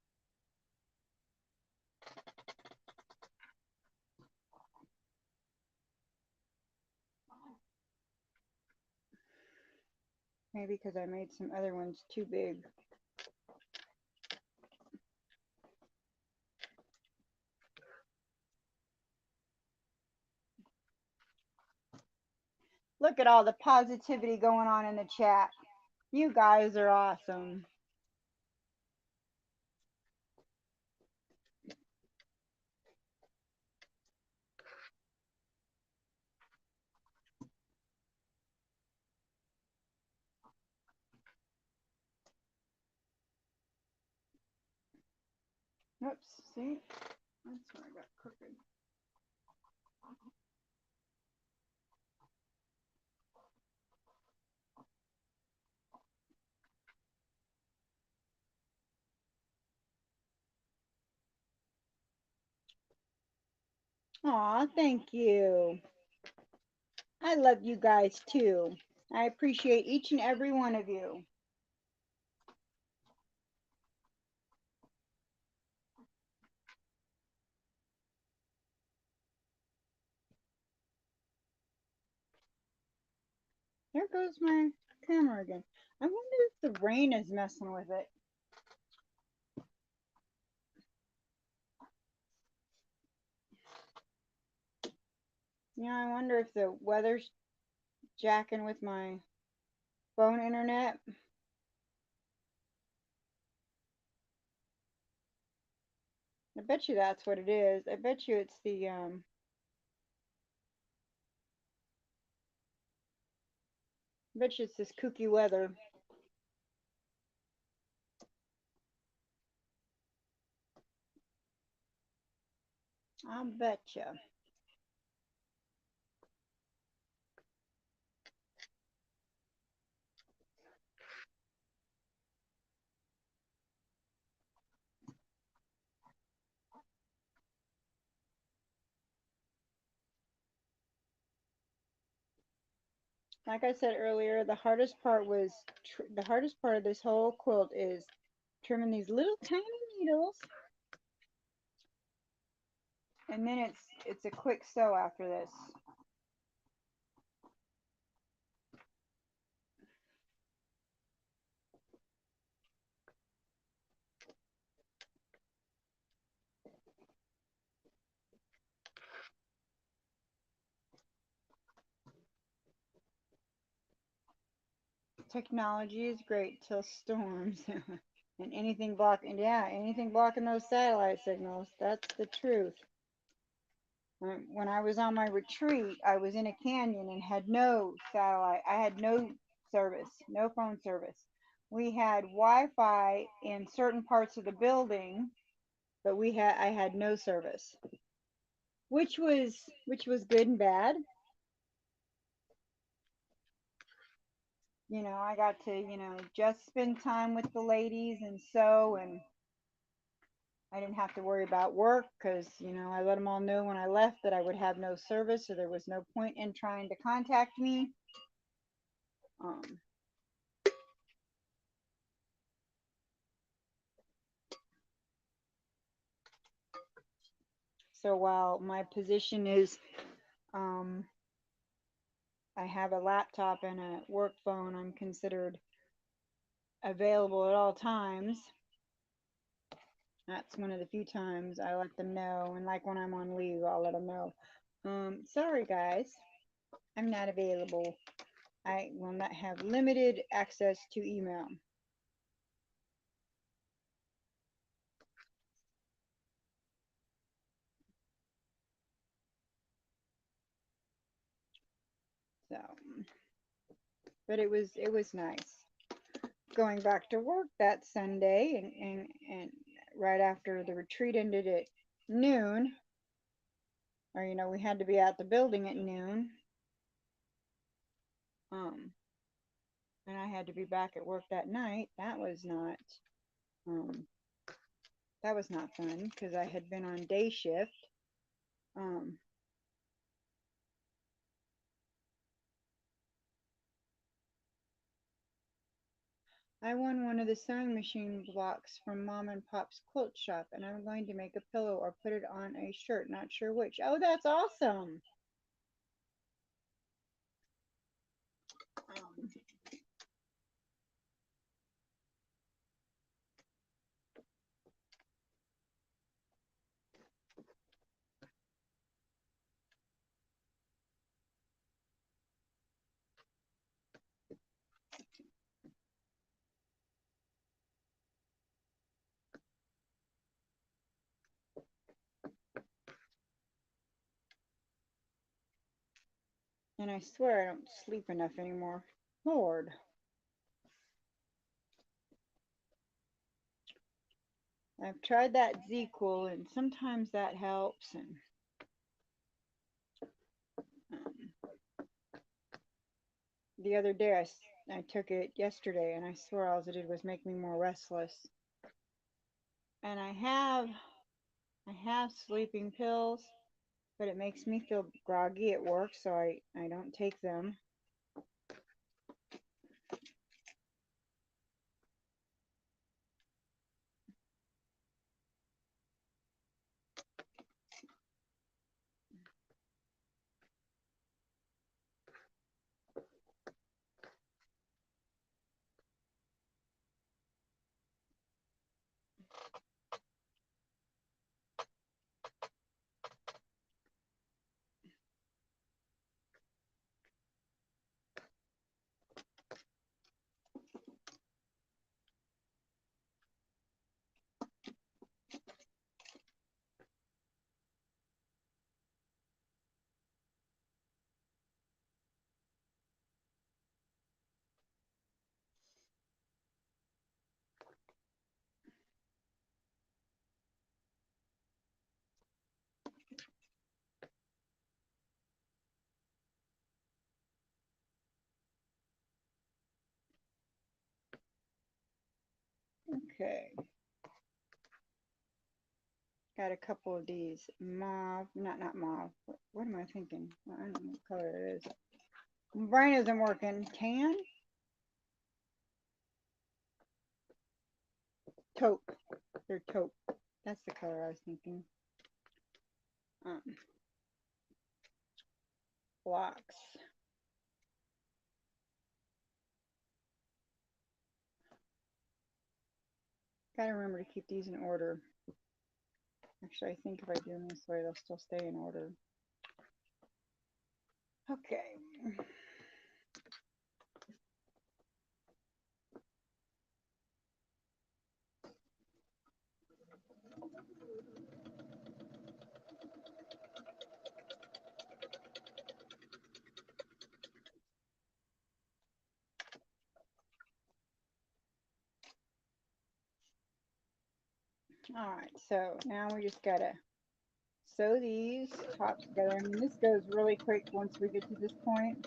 Maybe because I made some other ones too big. Look at all the positivity going on in the chat. You guys are awesome. Oops, see? That's where I got crooked. Aw, thank you. I love you guys too. I appreciate each and every one of you. There goes my camera again. I wonder if the rain is messing with it. You know, I wonder if the weather's jacking with my phone internet. I bet you that's what it is. I bet you it's the I bet you it's this kooky weather. I bet you. Like I said earlier, the hardest part was the hardest part of this whole quilt is trimming these little tiny needles, and then it's a quick sew after this. Technology is great till storms. And anything blocking, yeah, anything blocking those satellite signals. That's the truth. When I was on my retreat, I was in a canyon and had no satellite. I had no service, no phone service. We had Wi-Fi in certain parts of the building, but I had no service, which was good and bad. I got to, just spend time with the ladies and sew, and I didn't have to worry about work because, I let them all know when I left that I would have no service, so there was no point in trying to contact me. Um, so while my position is, um, I have a laptop and a work phone, I'm considered available at all times. That's one of the few times I let them know, and like when I'm on leave, I'll let them know. Sorry guys, I'm not available. I will not have limited access to email. So, but it was nice going back to work that Sunday, and right after the retreat ended at noon, or we had to be at the building at noon. Um, and I had to be back at work that night. Um, that was not fun because I had been on day shift. Um, I won one of the sewing machine blocks from Mom and Pop's quilt shop, and I'm going to make a pillow or put it on a shirt. Not sure which. Oh, that's awesome. Um, and I swear I don't sleep enough anymore. Lord. I've tried that Z-Cool, and sometimes that helps. And um, the other day, I took it yesterday, and I swear all it did was make me more restless. And I have sleeping pills, but it makes me feel groggy at work, so I don't take them. Okay. Got a couple of these mauve, not mauve. What am I thinking? Well, I don't know what color it is. My brain isn't working. Tan? Taupe. They're taupe. That's the color I was thinking. Um, Blocks. Gotta remember to keep these in order. Actually, I think if I do them this way, they'll still stay in order. Okay. All right, so now we just gotta sew these tops together. I mean, this goes really quick once we get to this point.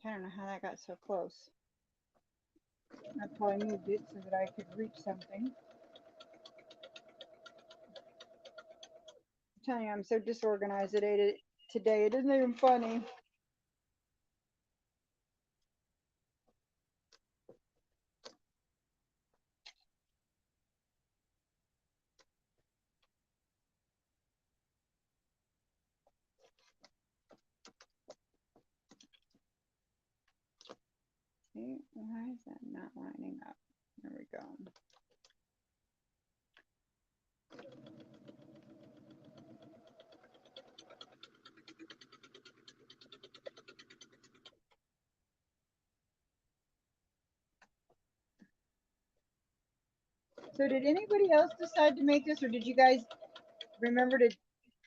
I don't know how that got so close. I probably moved it so that I could reach something. I'm telling you, I'm so disorganized today. It isn't even funny. See, why is that not lining up? There we go. So did anybody else decide to make this, or did you guys remember to,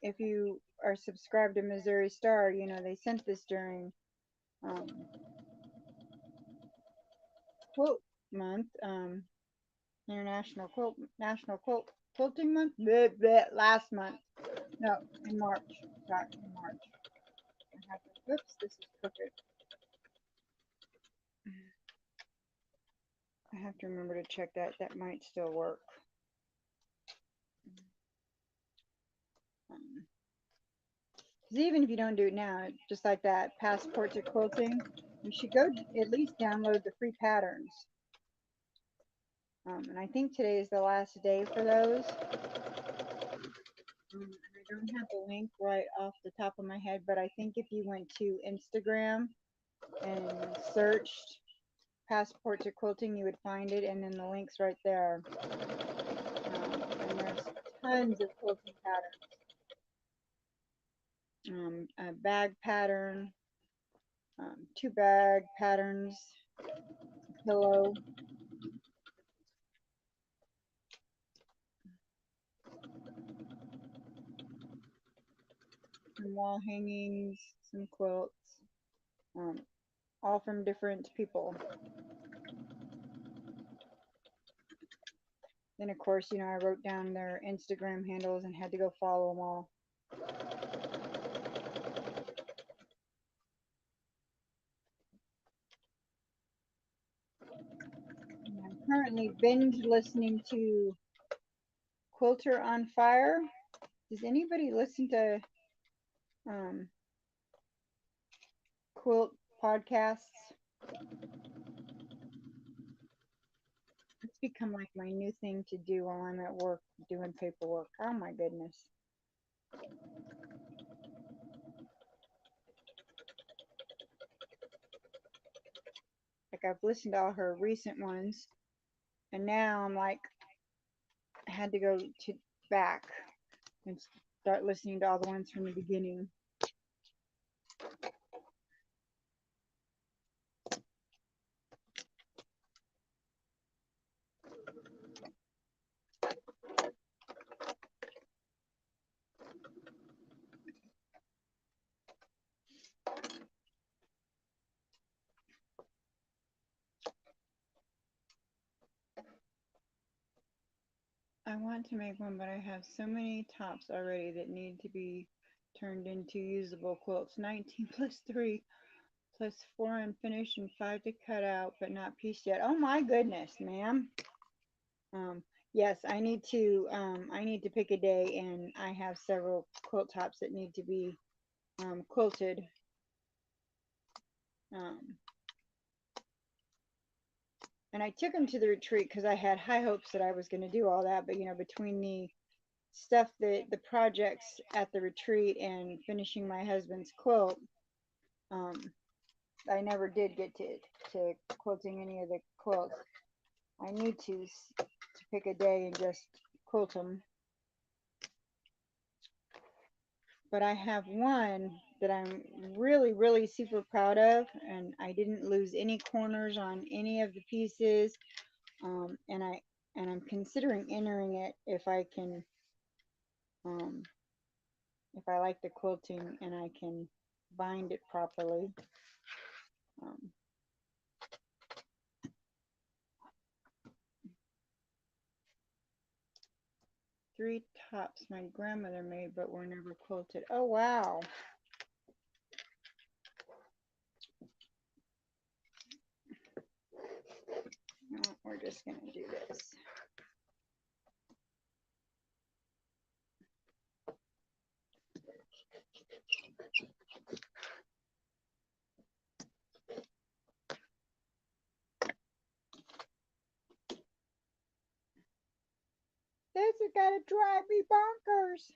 if you are subscribed to Missouri Star, you know, they sent this during um, quilt month, National Quilting Month, last month. No, in March. Sorry, in March. Oops, this is crooked. I have to remember to check that. That might still work. Um, even if you don't do it now, just like that passport to quilting, you should go at least download the free patterns. And I think today is the last day for those. I don't have the link right off the top of my head, but I think if you went to Instagram and searched passport to quilting, you would find it, and then the link's right there. And there's tons of quilting patterns. A bag pattern, 2 bag patterns, pillow. some wall hangings, some quilts, um, all from different people. Then, of course, you know, I wrote down their Instagram handles and had to go follow them all. And I'm currently binge listening to Quilter on Fire. Does anybody listen to quilt podcasts? It's become like my new thing to do while I'm at work doing paperwork. Oh my goodness. Like I've listened to all her recent ones, and now I'm like, I had to go to back and start listening to all the ones from the beginning. I want to make one, but I have so many tops already that need to be turned into usable quilts. 19 plus 3 plus 4 unfinished and 5 to cut out, but not pieced yet. Oh my goodness, ma'am. Yes, I need to pick a day, and I have several quilt tops that need to be quilted. And I took them to the retreat because I had high hopes that I was going to do all that, but you know, between the stuff that the projects at the retreat and finishing my husband's quilt, I never did get to quilting any of the quilts. I need to pick a day and just quilt them. But I have one that I'm really, really super proud of, and I didn't lose any corners on any of the pieces. And I'm considering entering it if I can, if I like the quilting and I can bind it properly. Um, 3 tops my grandmother made, but were never quilted. Oh wow! No, we're just gonna do this. This is gonna drive me bonkers.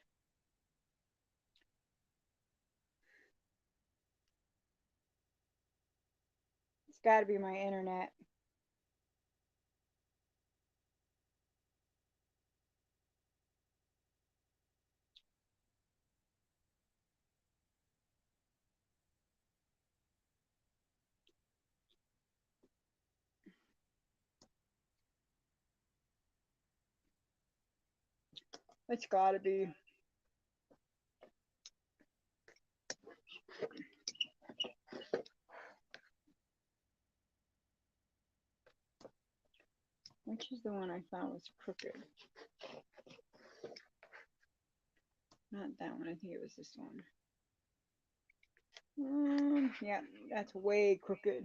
It's got to be my internet. It's got to be. Which is the one I thought was crooked? Not that one. I think it was this one. Yeah, that's way crooked.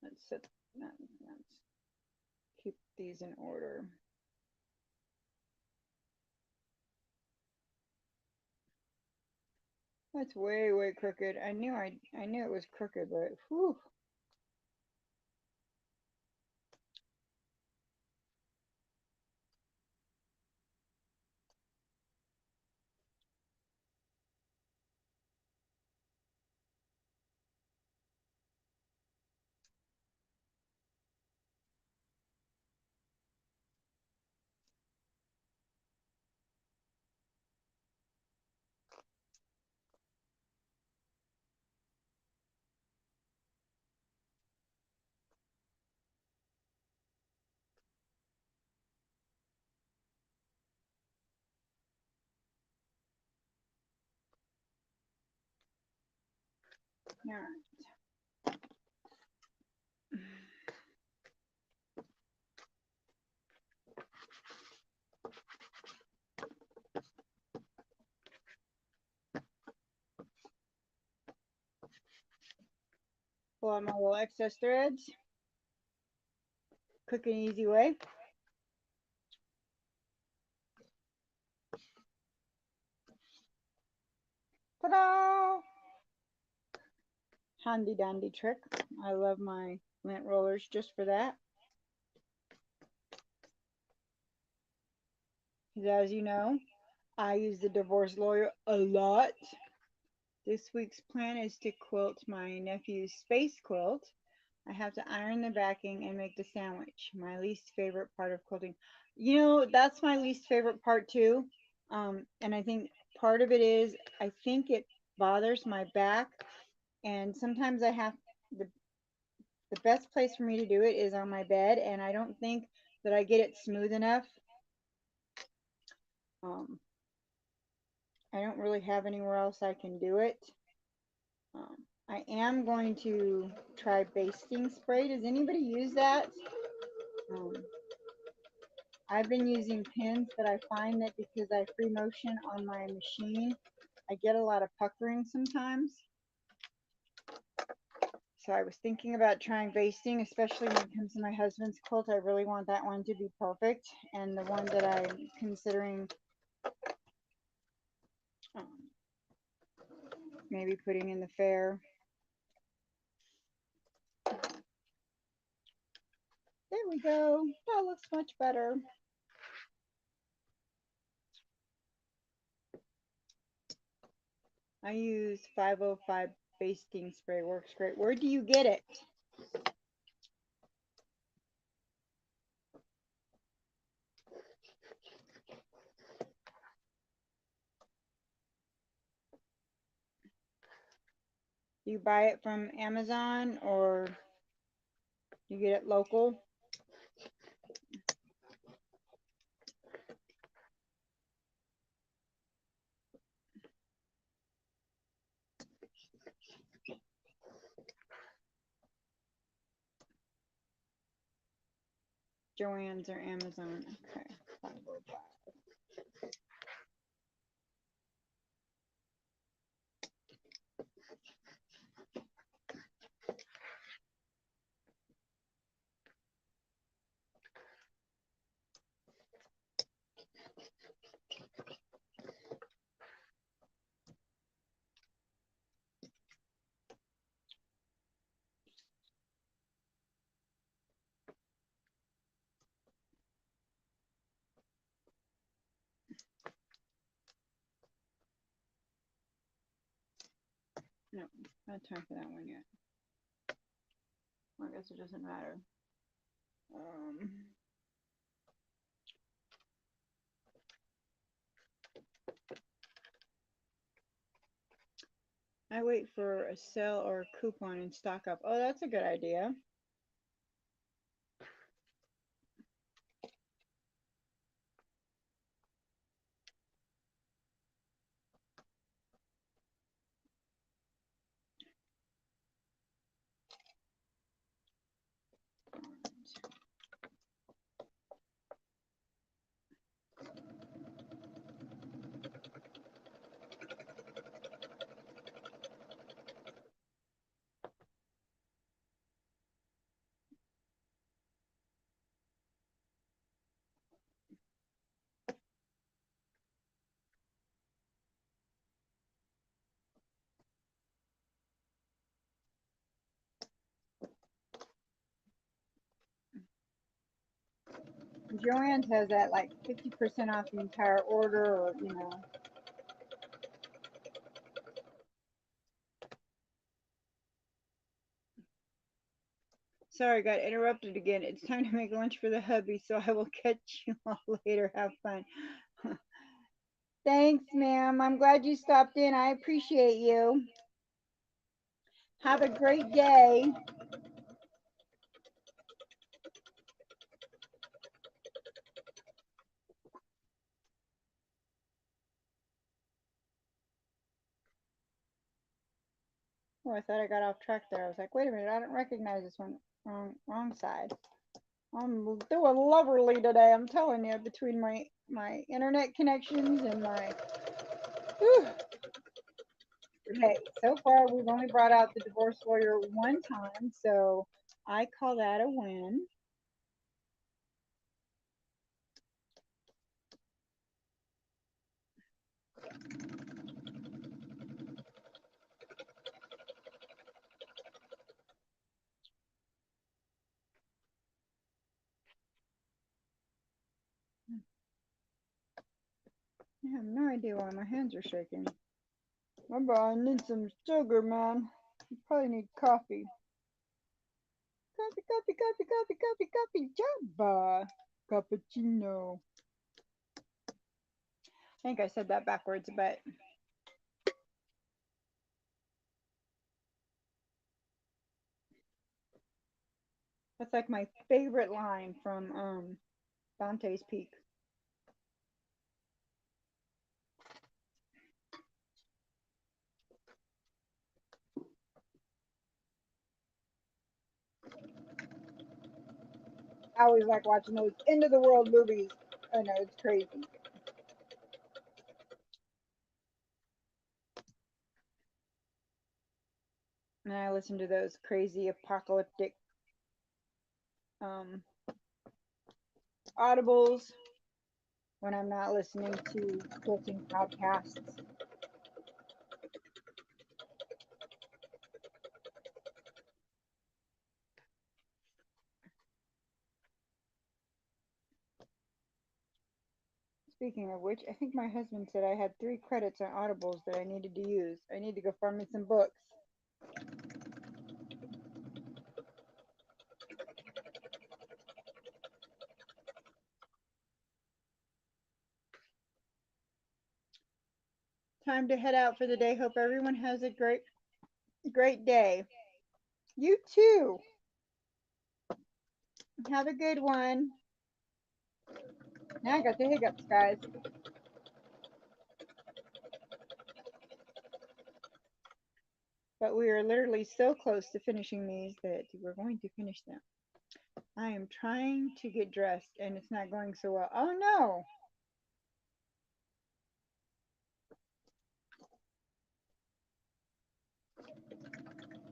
Let's set that. Let's keep these in order. That's way, way crooked. I knew it was crooked, but whew. All right. Pull out my little excess threads. Quick and easy way. Ta-da! Handy dandy trick. I love my lint rollers just for that. Because as you know, I use the divorce lawyer a lot. This week's plan is to quilt my nephew's space quilt. I have to iron the backing and make the sandwich. My least favorite part of quilting. You know, that's my least favorite part too. And I think part of it is I think it bothers my back, and sometimes I have the best place for me to do it is on my bed, and I don't think that I get it smooth enough. I don't really have anywhere else I can do it. I am going to try basting spray. Does anybody use that? I've been using pins, but I find that because I free motion on my machine, I get a lot of puckering sometimes. So I was thinking about trying basting, especially when it comes to my husband's quilt. I really want that one to be perfect. And the one that I'm considering maybe putting in the fair. There we go. That looks much better. I use 505 basting spray. Works great. Where do you get it? Do you buy it from Amazon or you get it local? Joann's or Amazon. Okay. 505. No, not time for that one yet. Well, I guess it doesn't matter. I wait for a sale or a coupon and stock up. Oh, that's a good idea. Joann's has that like 50% off the entire order, or you know. Sorry, got interrupted again. It's time to make lunch for the hubby, so I will catch you all later. Have fun. Thanks, ma'am. I'm glad you stopped in. I appreciate you. Have a great day. Oh, I thought I got off track there. I was like, wait a minute, I don't recognize this one. Wrong side. I'm doing lovely today, I'm telling you, between my internet connections and my. Whew. Okay, so far we've only brought out the divorce lawyer one time, so I call that a win. I have no idea why my hands are shaking. I need some sugar, man. You probably need coffee. Coffee, coffee, coffee, coffee, coffee, coffee, jabba. Cappuccino. I think I said that backwards, but that's like my favorite line from Dante's Peak. I always like watching those end of the world movies. I know it's crazy. And I listen to those crazy apocalyptic um, audibles when I'm not listening to quilting podcasts. Speaking of which, I think my husband said I had 3 credits on audibles that I needed to use. I need to go find me some books. Time to head out for the day. Hope everyone has a great day. You too. Have a good one. Now I got the hiccups, guys. But we are literally so close to finishing these that we're going to finish them. I am trying to get dressed and it's not going so well. Oh no.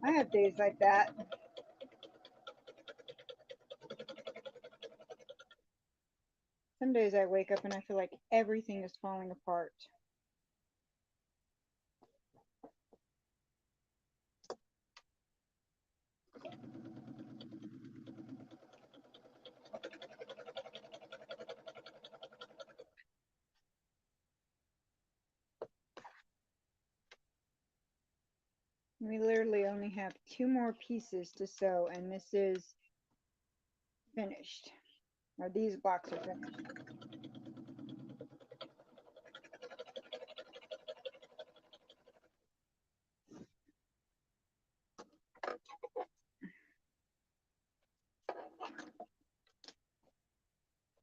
I have days like that. Some days I wake up and I feel like everything is falling apart. We literally only have 2 more pieces to sew and this is finished. Or these blocks are finished.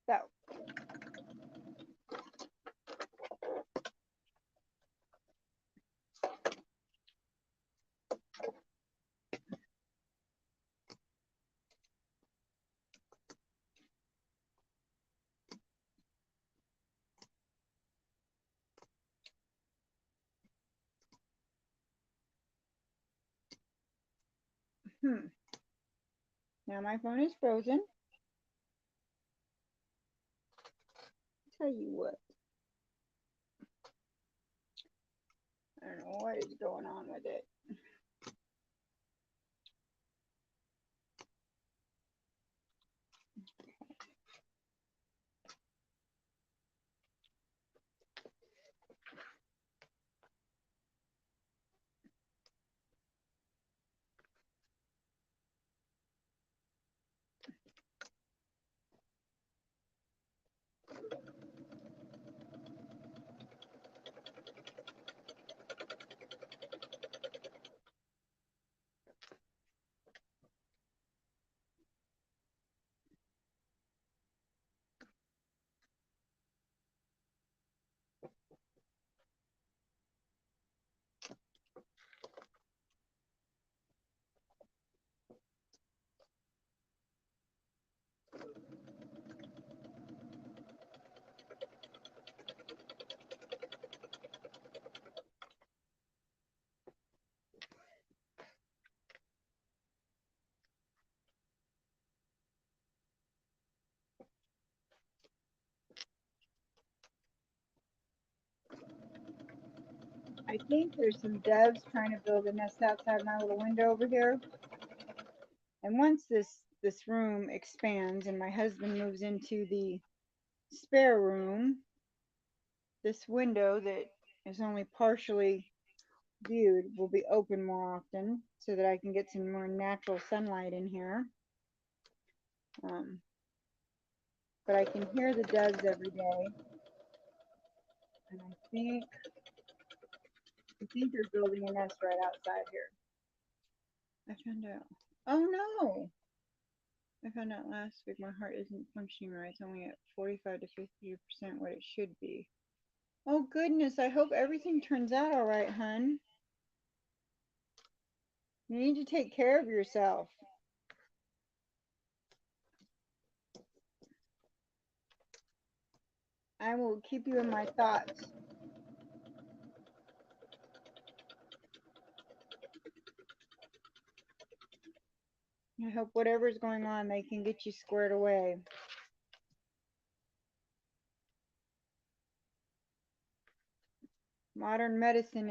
So, now my phone is frozen. Tell you what, I don't know what is going on with it. I think there's some doves trying to build a nest outside my little window over here. And once this room expands and my husband moves into the spare room, this window that is only partially viewed will be open more often so that I can get some more natural sunlight in here. But I can hear the doves every day, and I think they're building a nest right outside here. I found out. Oh no! I found out last week my heart isn't functioning right. It's only at 45 to 50% what it should be. Oh goodness, I hope everything turns out all right, hun. You need to take care of yourself. I will keep you in my thoughts. I hope whatever's going on, they can get you squared away. Modern medicine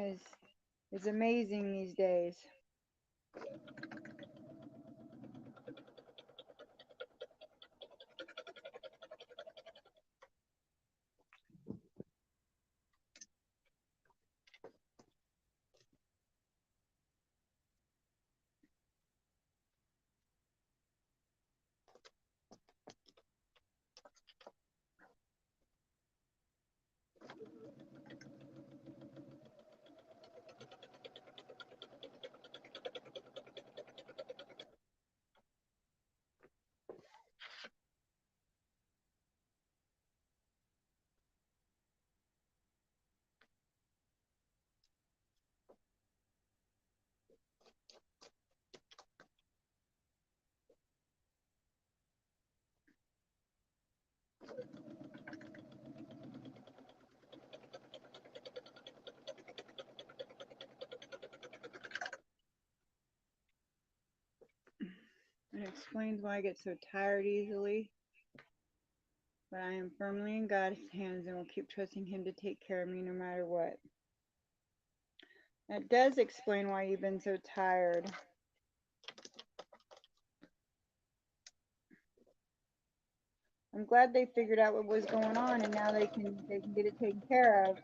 is amazing these days. It explains why I get so tired easily. But I am firmly in God's hands and will keep trusting Him to take care of me no matter what. That does explain why you've been so tired. I'm glad they figured out what was going on and now they can get it taken care of.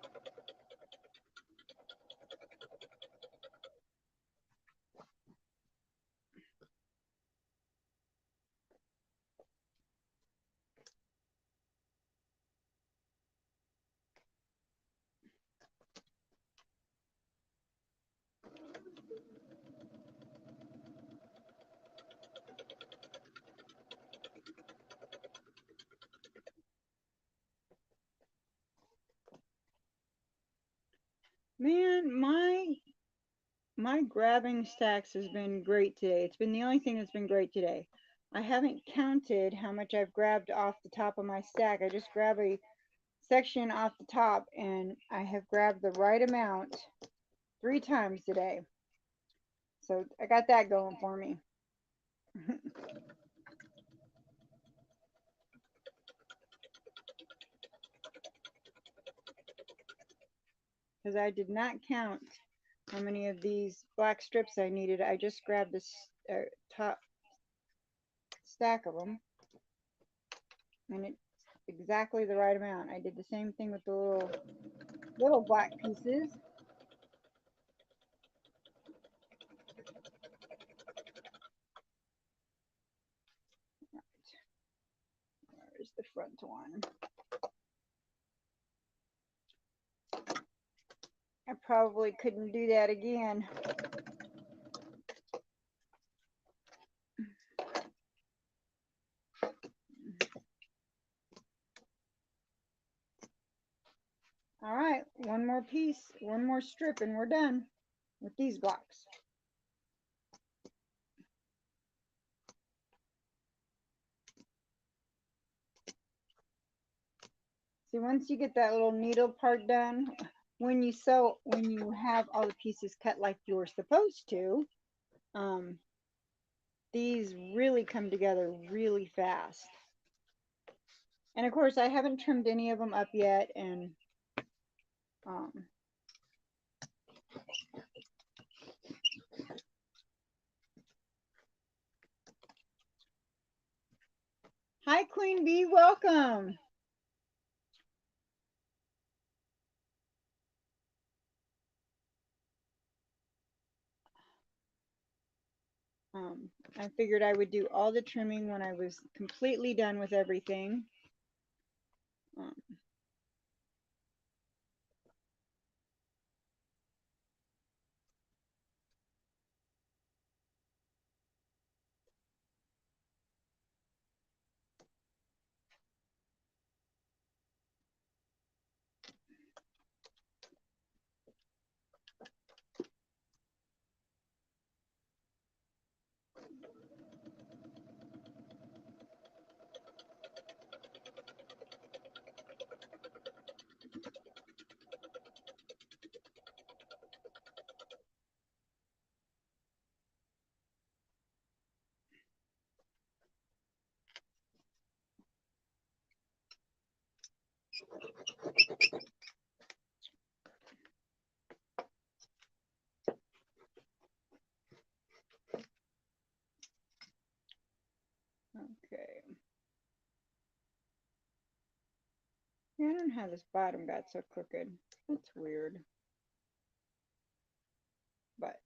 Man, my grabbing stacks has been great today. It's been the only thing that's been great today. I haven't counted how much I've grabbed off the top of my stack. I just grab a section off the top and I have grabbed the right amount 3 times today. So I got that going for me. Because I did not count how many of these black strips I needed. I just grabbed this top stack of them, and it's exactly the right amount. I did the same thing with the little black pieces. Where's the front one? I probably couldn't do that again. All right, one more piece, one more strip, and we're done with these blocks. See, once you get that little needle part done, when you sew, when you have all the pieces cut like you're supposed to, these really come together really fast. And of course, I haven't trimmed any of them up yet, and Queen Bee, welcome. I figured I would do all the trimming when I was completely done with everything. Um, okay. Yeah, I don't know how this bottom got so crooked. That's weird. But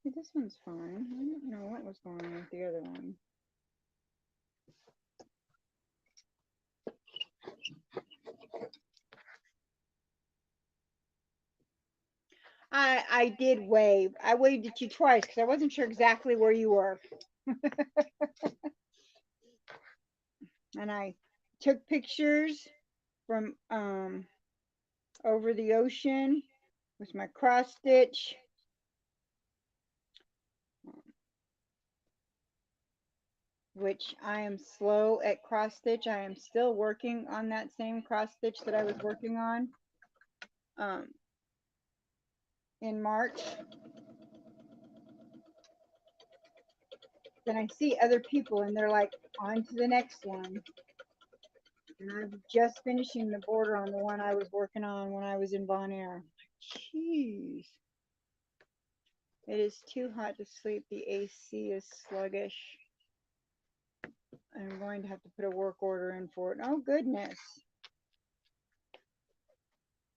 see, this one's fine. I don't know what was going on with the other one. I did wave. I waved at you twice because I wasn't sure exactly where you were. And I took pictures from over the ocean with my cross stitch. Which I am slow at cross stitch. I am still working on that same cross stitch that I was working on um, in March. Then I see other people and they're like, on to the next one. And I'm just finishing the border on the one I was working on when I was in Bon Air. Jeez. It is too hot to sleep. The AC is sluggish. I'm going to have to put a work order in for it. Oh, goodness.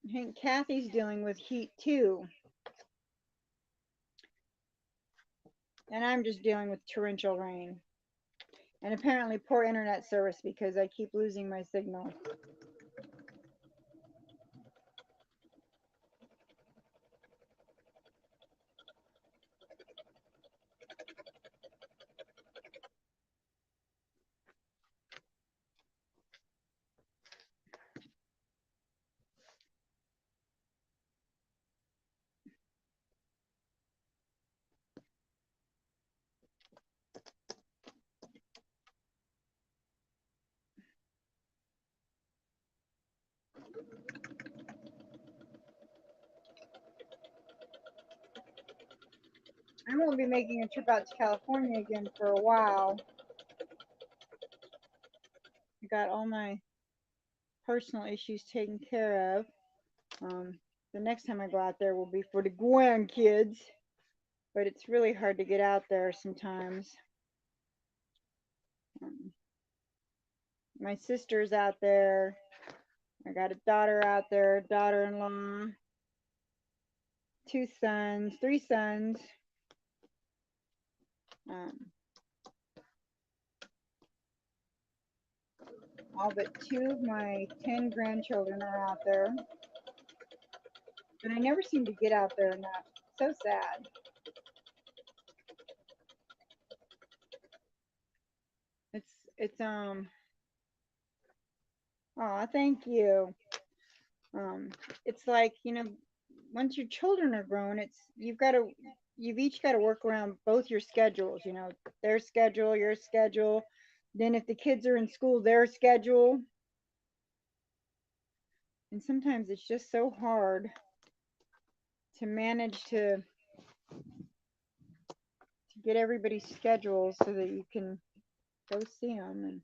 I think Kathy's dealing with heat too. And I'm just dealing with torrential rain. And apparently poor internet service because I keep losing my signal. I won't be making a trip out to California again for a while. I got all my personal issues taken care of. The next time I go out there will be for the grandkids, but it's really hard to get out there sometimes. My sister's out there. I got a daughter out there, daughter-in-law, 2 sons, 3 sons. All but 2 of my 10 grandchildren are out there. But I never seem to get out there enough. So sad. It's oh, thank you. It's like, once your children are grown, you've each got to work around both your schedules, their schedule, your schedule. Then if the kids are in school, their schedule. And sometimes it's just so hard to manage to get everybody's schedules so that you can go see them. And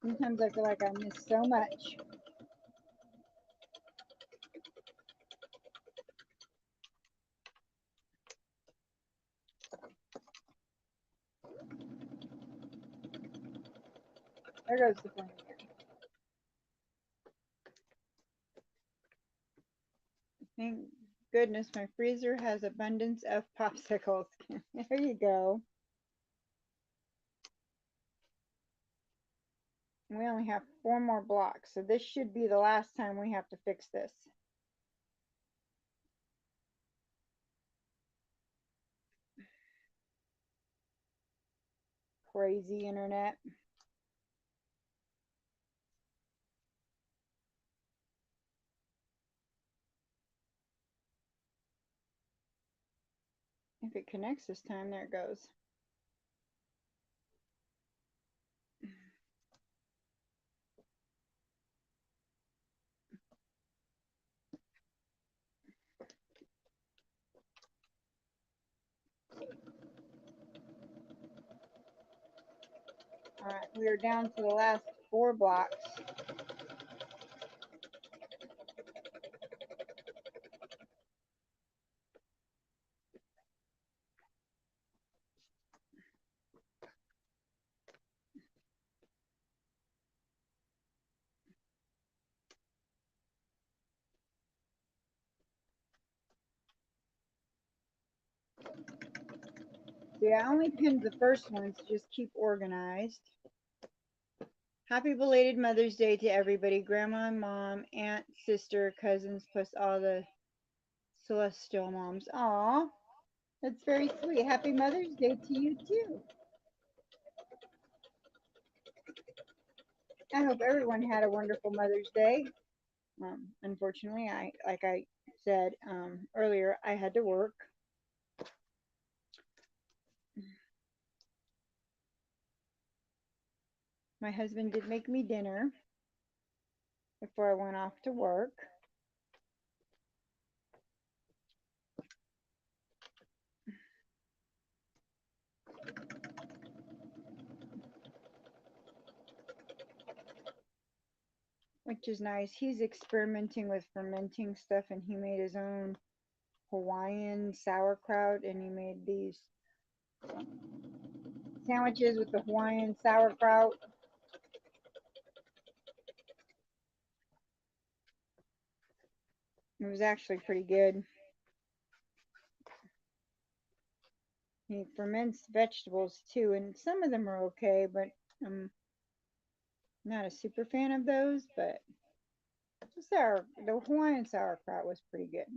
sometimes I feel like I miss so much. There goes the flame again. Thank goodness my freezer has abundance of popsicles. There you go. We only have 4 more blocks, so this should be the last time we have to fix this. Crazy internet. If it connects this time, there it goes. All right, we are down to the last 4 blocks. Yeah, I only pinned the first one to just keep organized. Happy belated Mother's Day to everybody. Grandma, mom, aunt, sister, cousins, plus all the celestial moms. Aw, that's very sweet. Happy Mother's Day to you too. I hope everyone had a wonderful Mother's Day. Unfortunately, like I said earlier, I had to work. My husband did make me dinner before I went off to work. Which is nice. He's experimenting with fermenting stuff, and he made his own Hawaiian sauerkraut, and he made these sandwiches with the Hawaiian sauerkraut. It was actually pretty good. He ferments vegetables too, and some of them are okay, but I'm not a super fan of those. But the Hawaiian sauerkraut was pretty good.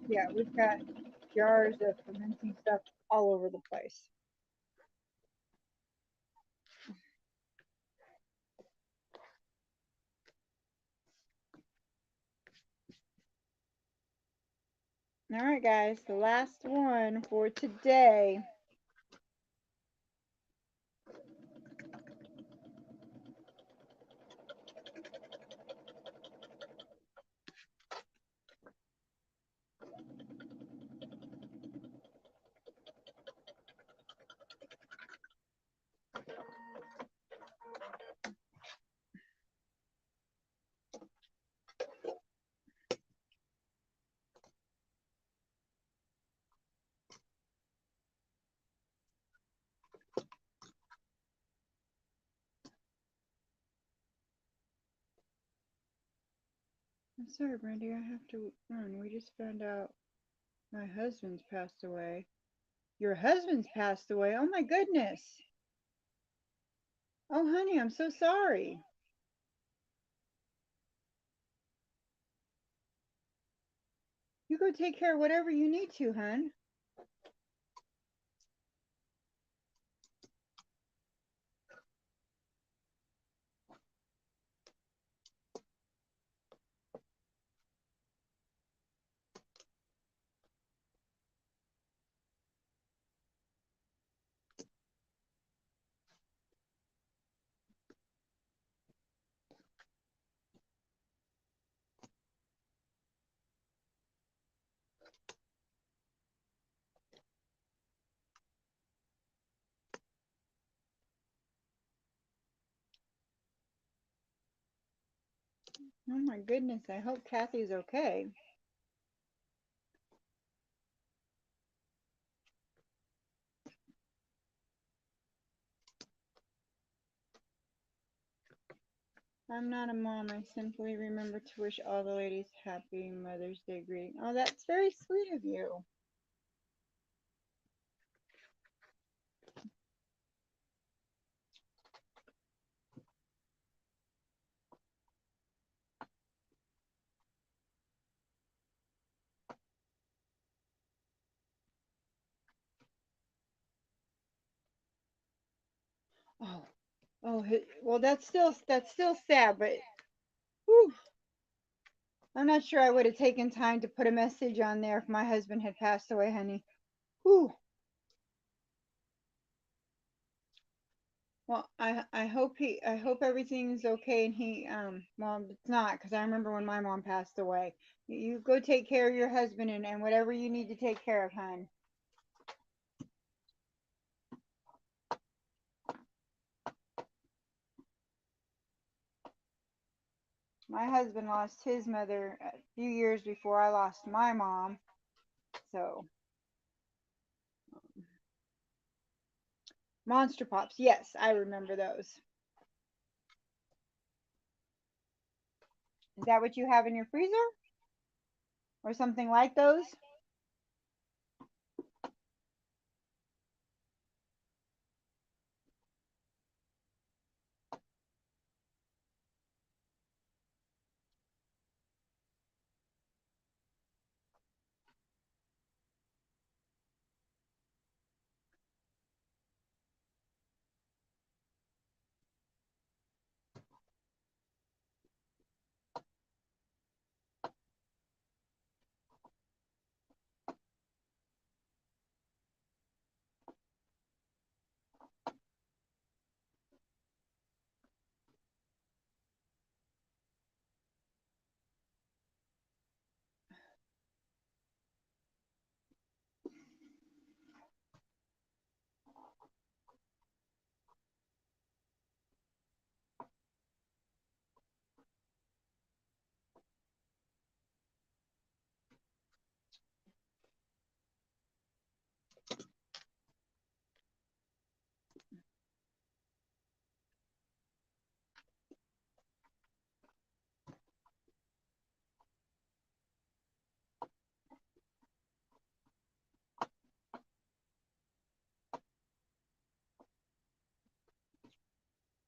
Yeah, we've got jars of fermenting stuff all over the place. All right, guys, the last one for today. I'm sorry, Brandy, I have to run. We just found out my husband's passed away. Your husband's passed away? Oh my goodness. Oh, honey, I'm so sorry. You go take care of whatever you need to, hun. Oh my goodness, I hope Kathy's okay. I'm not a mom. I simply remember to wish all the ladies happy Mother's Day greeting. Oh, that's very sweet of you. Oh, oh, well, that's still sad, but whew, I'm not sure I would have taken time to put a message on there if my husband had passed away, honey. Whew. Well, I hope everything's okay and he well it's not because I remember when my mom passed away. You go take care of your husband and whatever you need to take care of, hon. My husband lost his mother a few years before I lost my mom. So Monster Pops, yes, I remember those. Is that what you have in your freezer? Or something like those?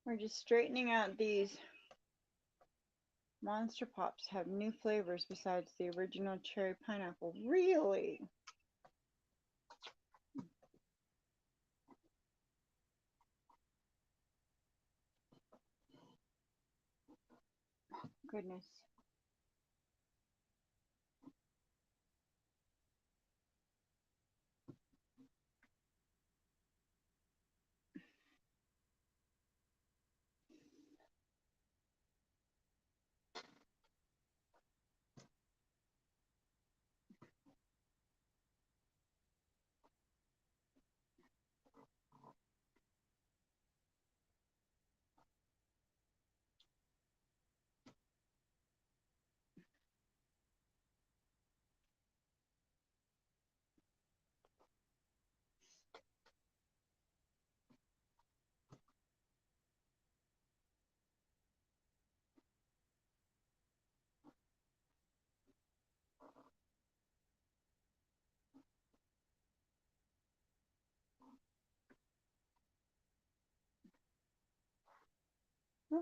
We're just straightening out these. Monster Pops have new flavors besides the original cherry pineapple. Really? Goodness.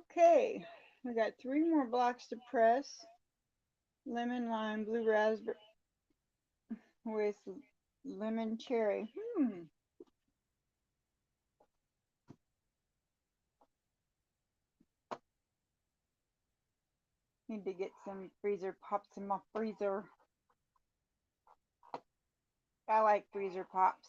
Okay, we got 3 more blocks to press. Lemon, lime, blue raspberry with lemon cherry. Need to get some freezer pops in my freezer. I like freezer pops.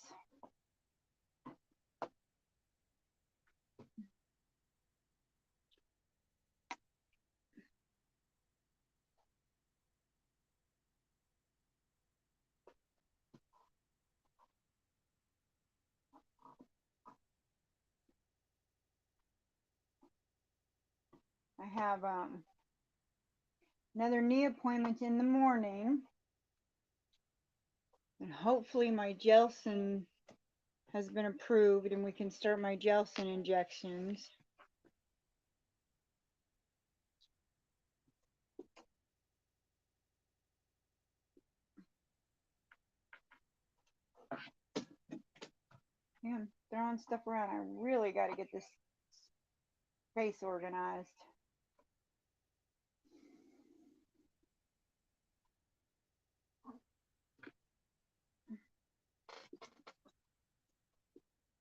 I have another knee appointment in the morning. And hopefully my Gelson has been approved and we can start my Gelson injections. Yeah, I'm throwing stuff around. I really got to get this space organized.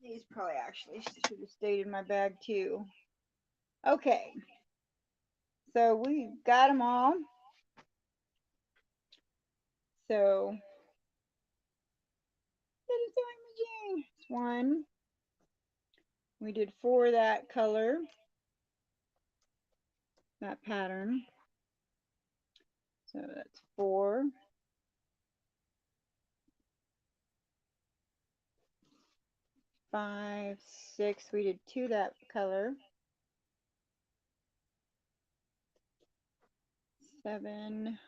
These probably actually should have stayed in my bag too. Okay, so we got them all. So, one. We did 4 that color, that pattern. So that's 4. 5, 6. We did 2 that color. 7,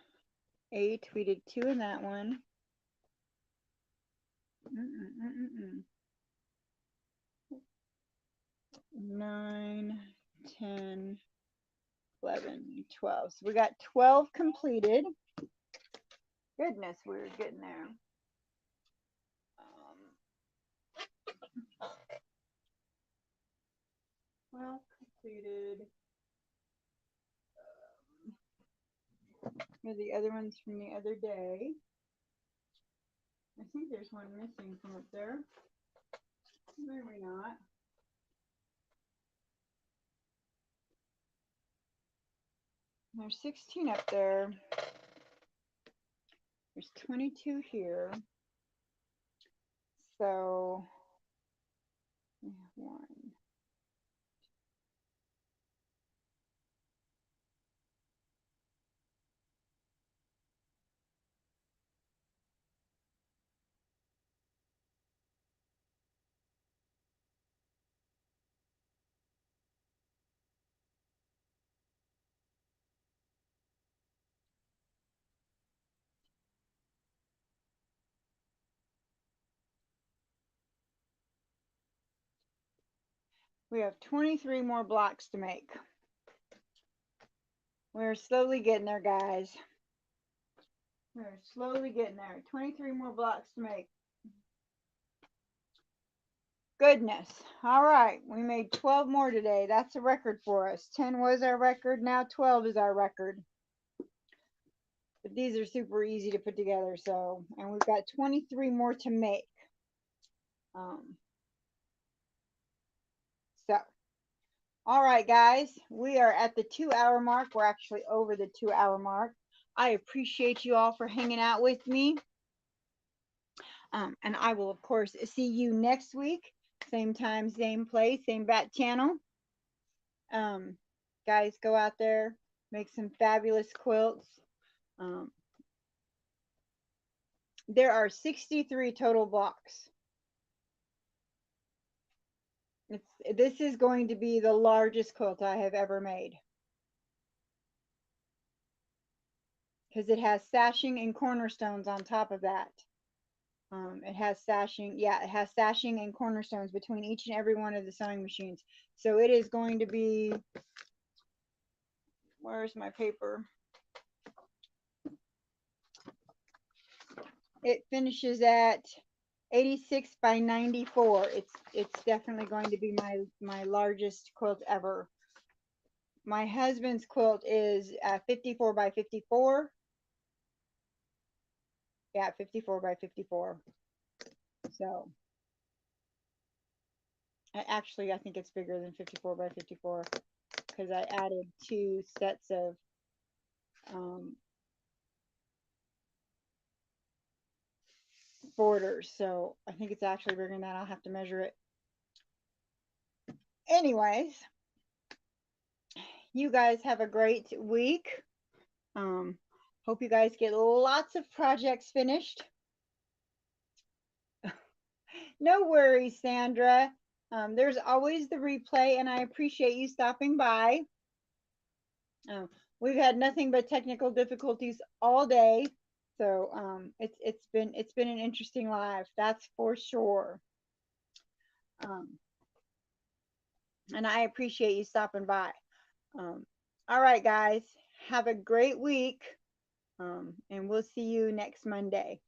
8. We did 2 in that one. 9, 10, 11, 12. So we got 12 completed. Goodness, we were getting there. 12 completed. Here are the other ones from the other day. I think there's one missing from up there. Maybe not. There's 16 up there. There's 22 here. So, 1. We have 23 more blocks to make. We're slowly getting there, guys. We're slowly getting there. 23 more blocks to make. Goodness. All right. We made 12 more today. That's a record for us. 10 was our record. Now 12 is our record. But these are super easy to put together. So, and we've got 23 more to make. So, all right, guys. We are at the 2-hour mark. We're actually over the 2-hour mark. I appreciate you all for hanging out with me. And I will, of course, see you next week. Same time, same place, same bat channel. Guys, go out there, make some fabulous quilts. There are 63 total blocks. This is going to be the largest quilt I have ever made. Because it has sashing and cornerstones on top of that. It has sashing, yeah, it has sashing and cornerstones between each and every one of the sewing machines. So it is going to be, where's my paper? It finishes at 86 by 94. It's definitely going to be my largest quilt ever. My husband's quilt is 54 by 54. Yeah, 54 by 54. So, I think it's bigger than 54 by 54 because I added 2 sets of borders. So, I think it's actually bigger than that. I'll have to measure it. Anyways, you guys have a great week. Hope you guys get lots of projects finished. No worries, Sandra. There's always the replay, and I appreciate you stopping by. We've had nothing but technical difficulties all day, so it's been an interesting live, that's for sure. Um, and I appreciate you stopping by. All right, guys, have a great week, and we'll see you next Monday.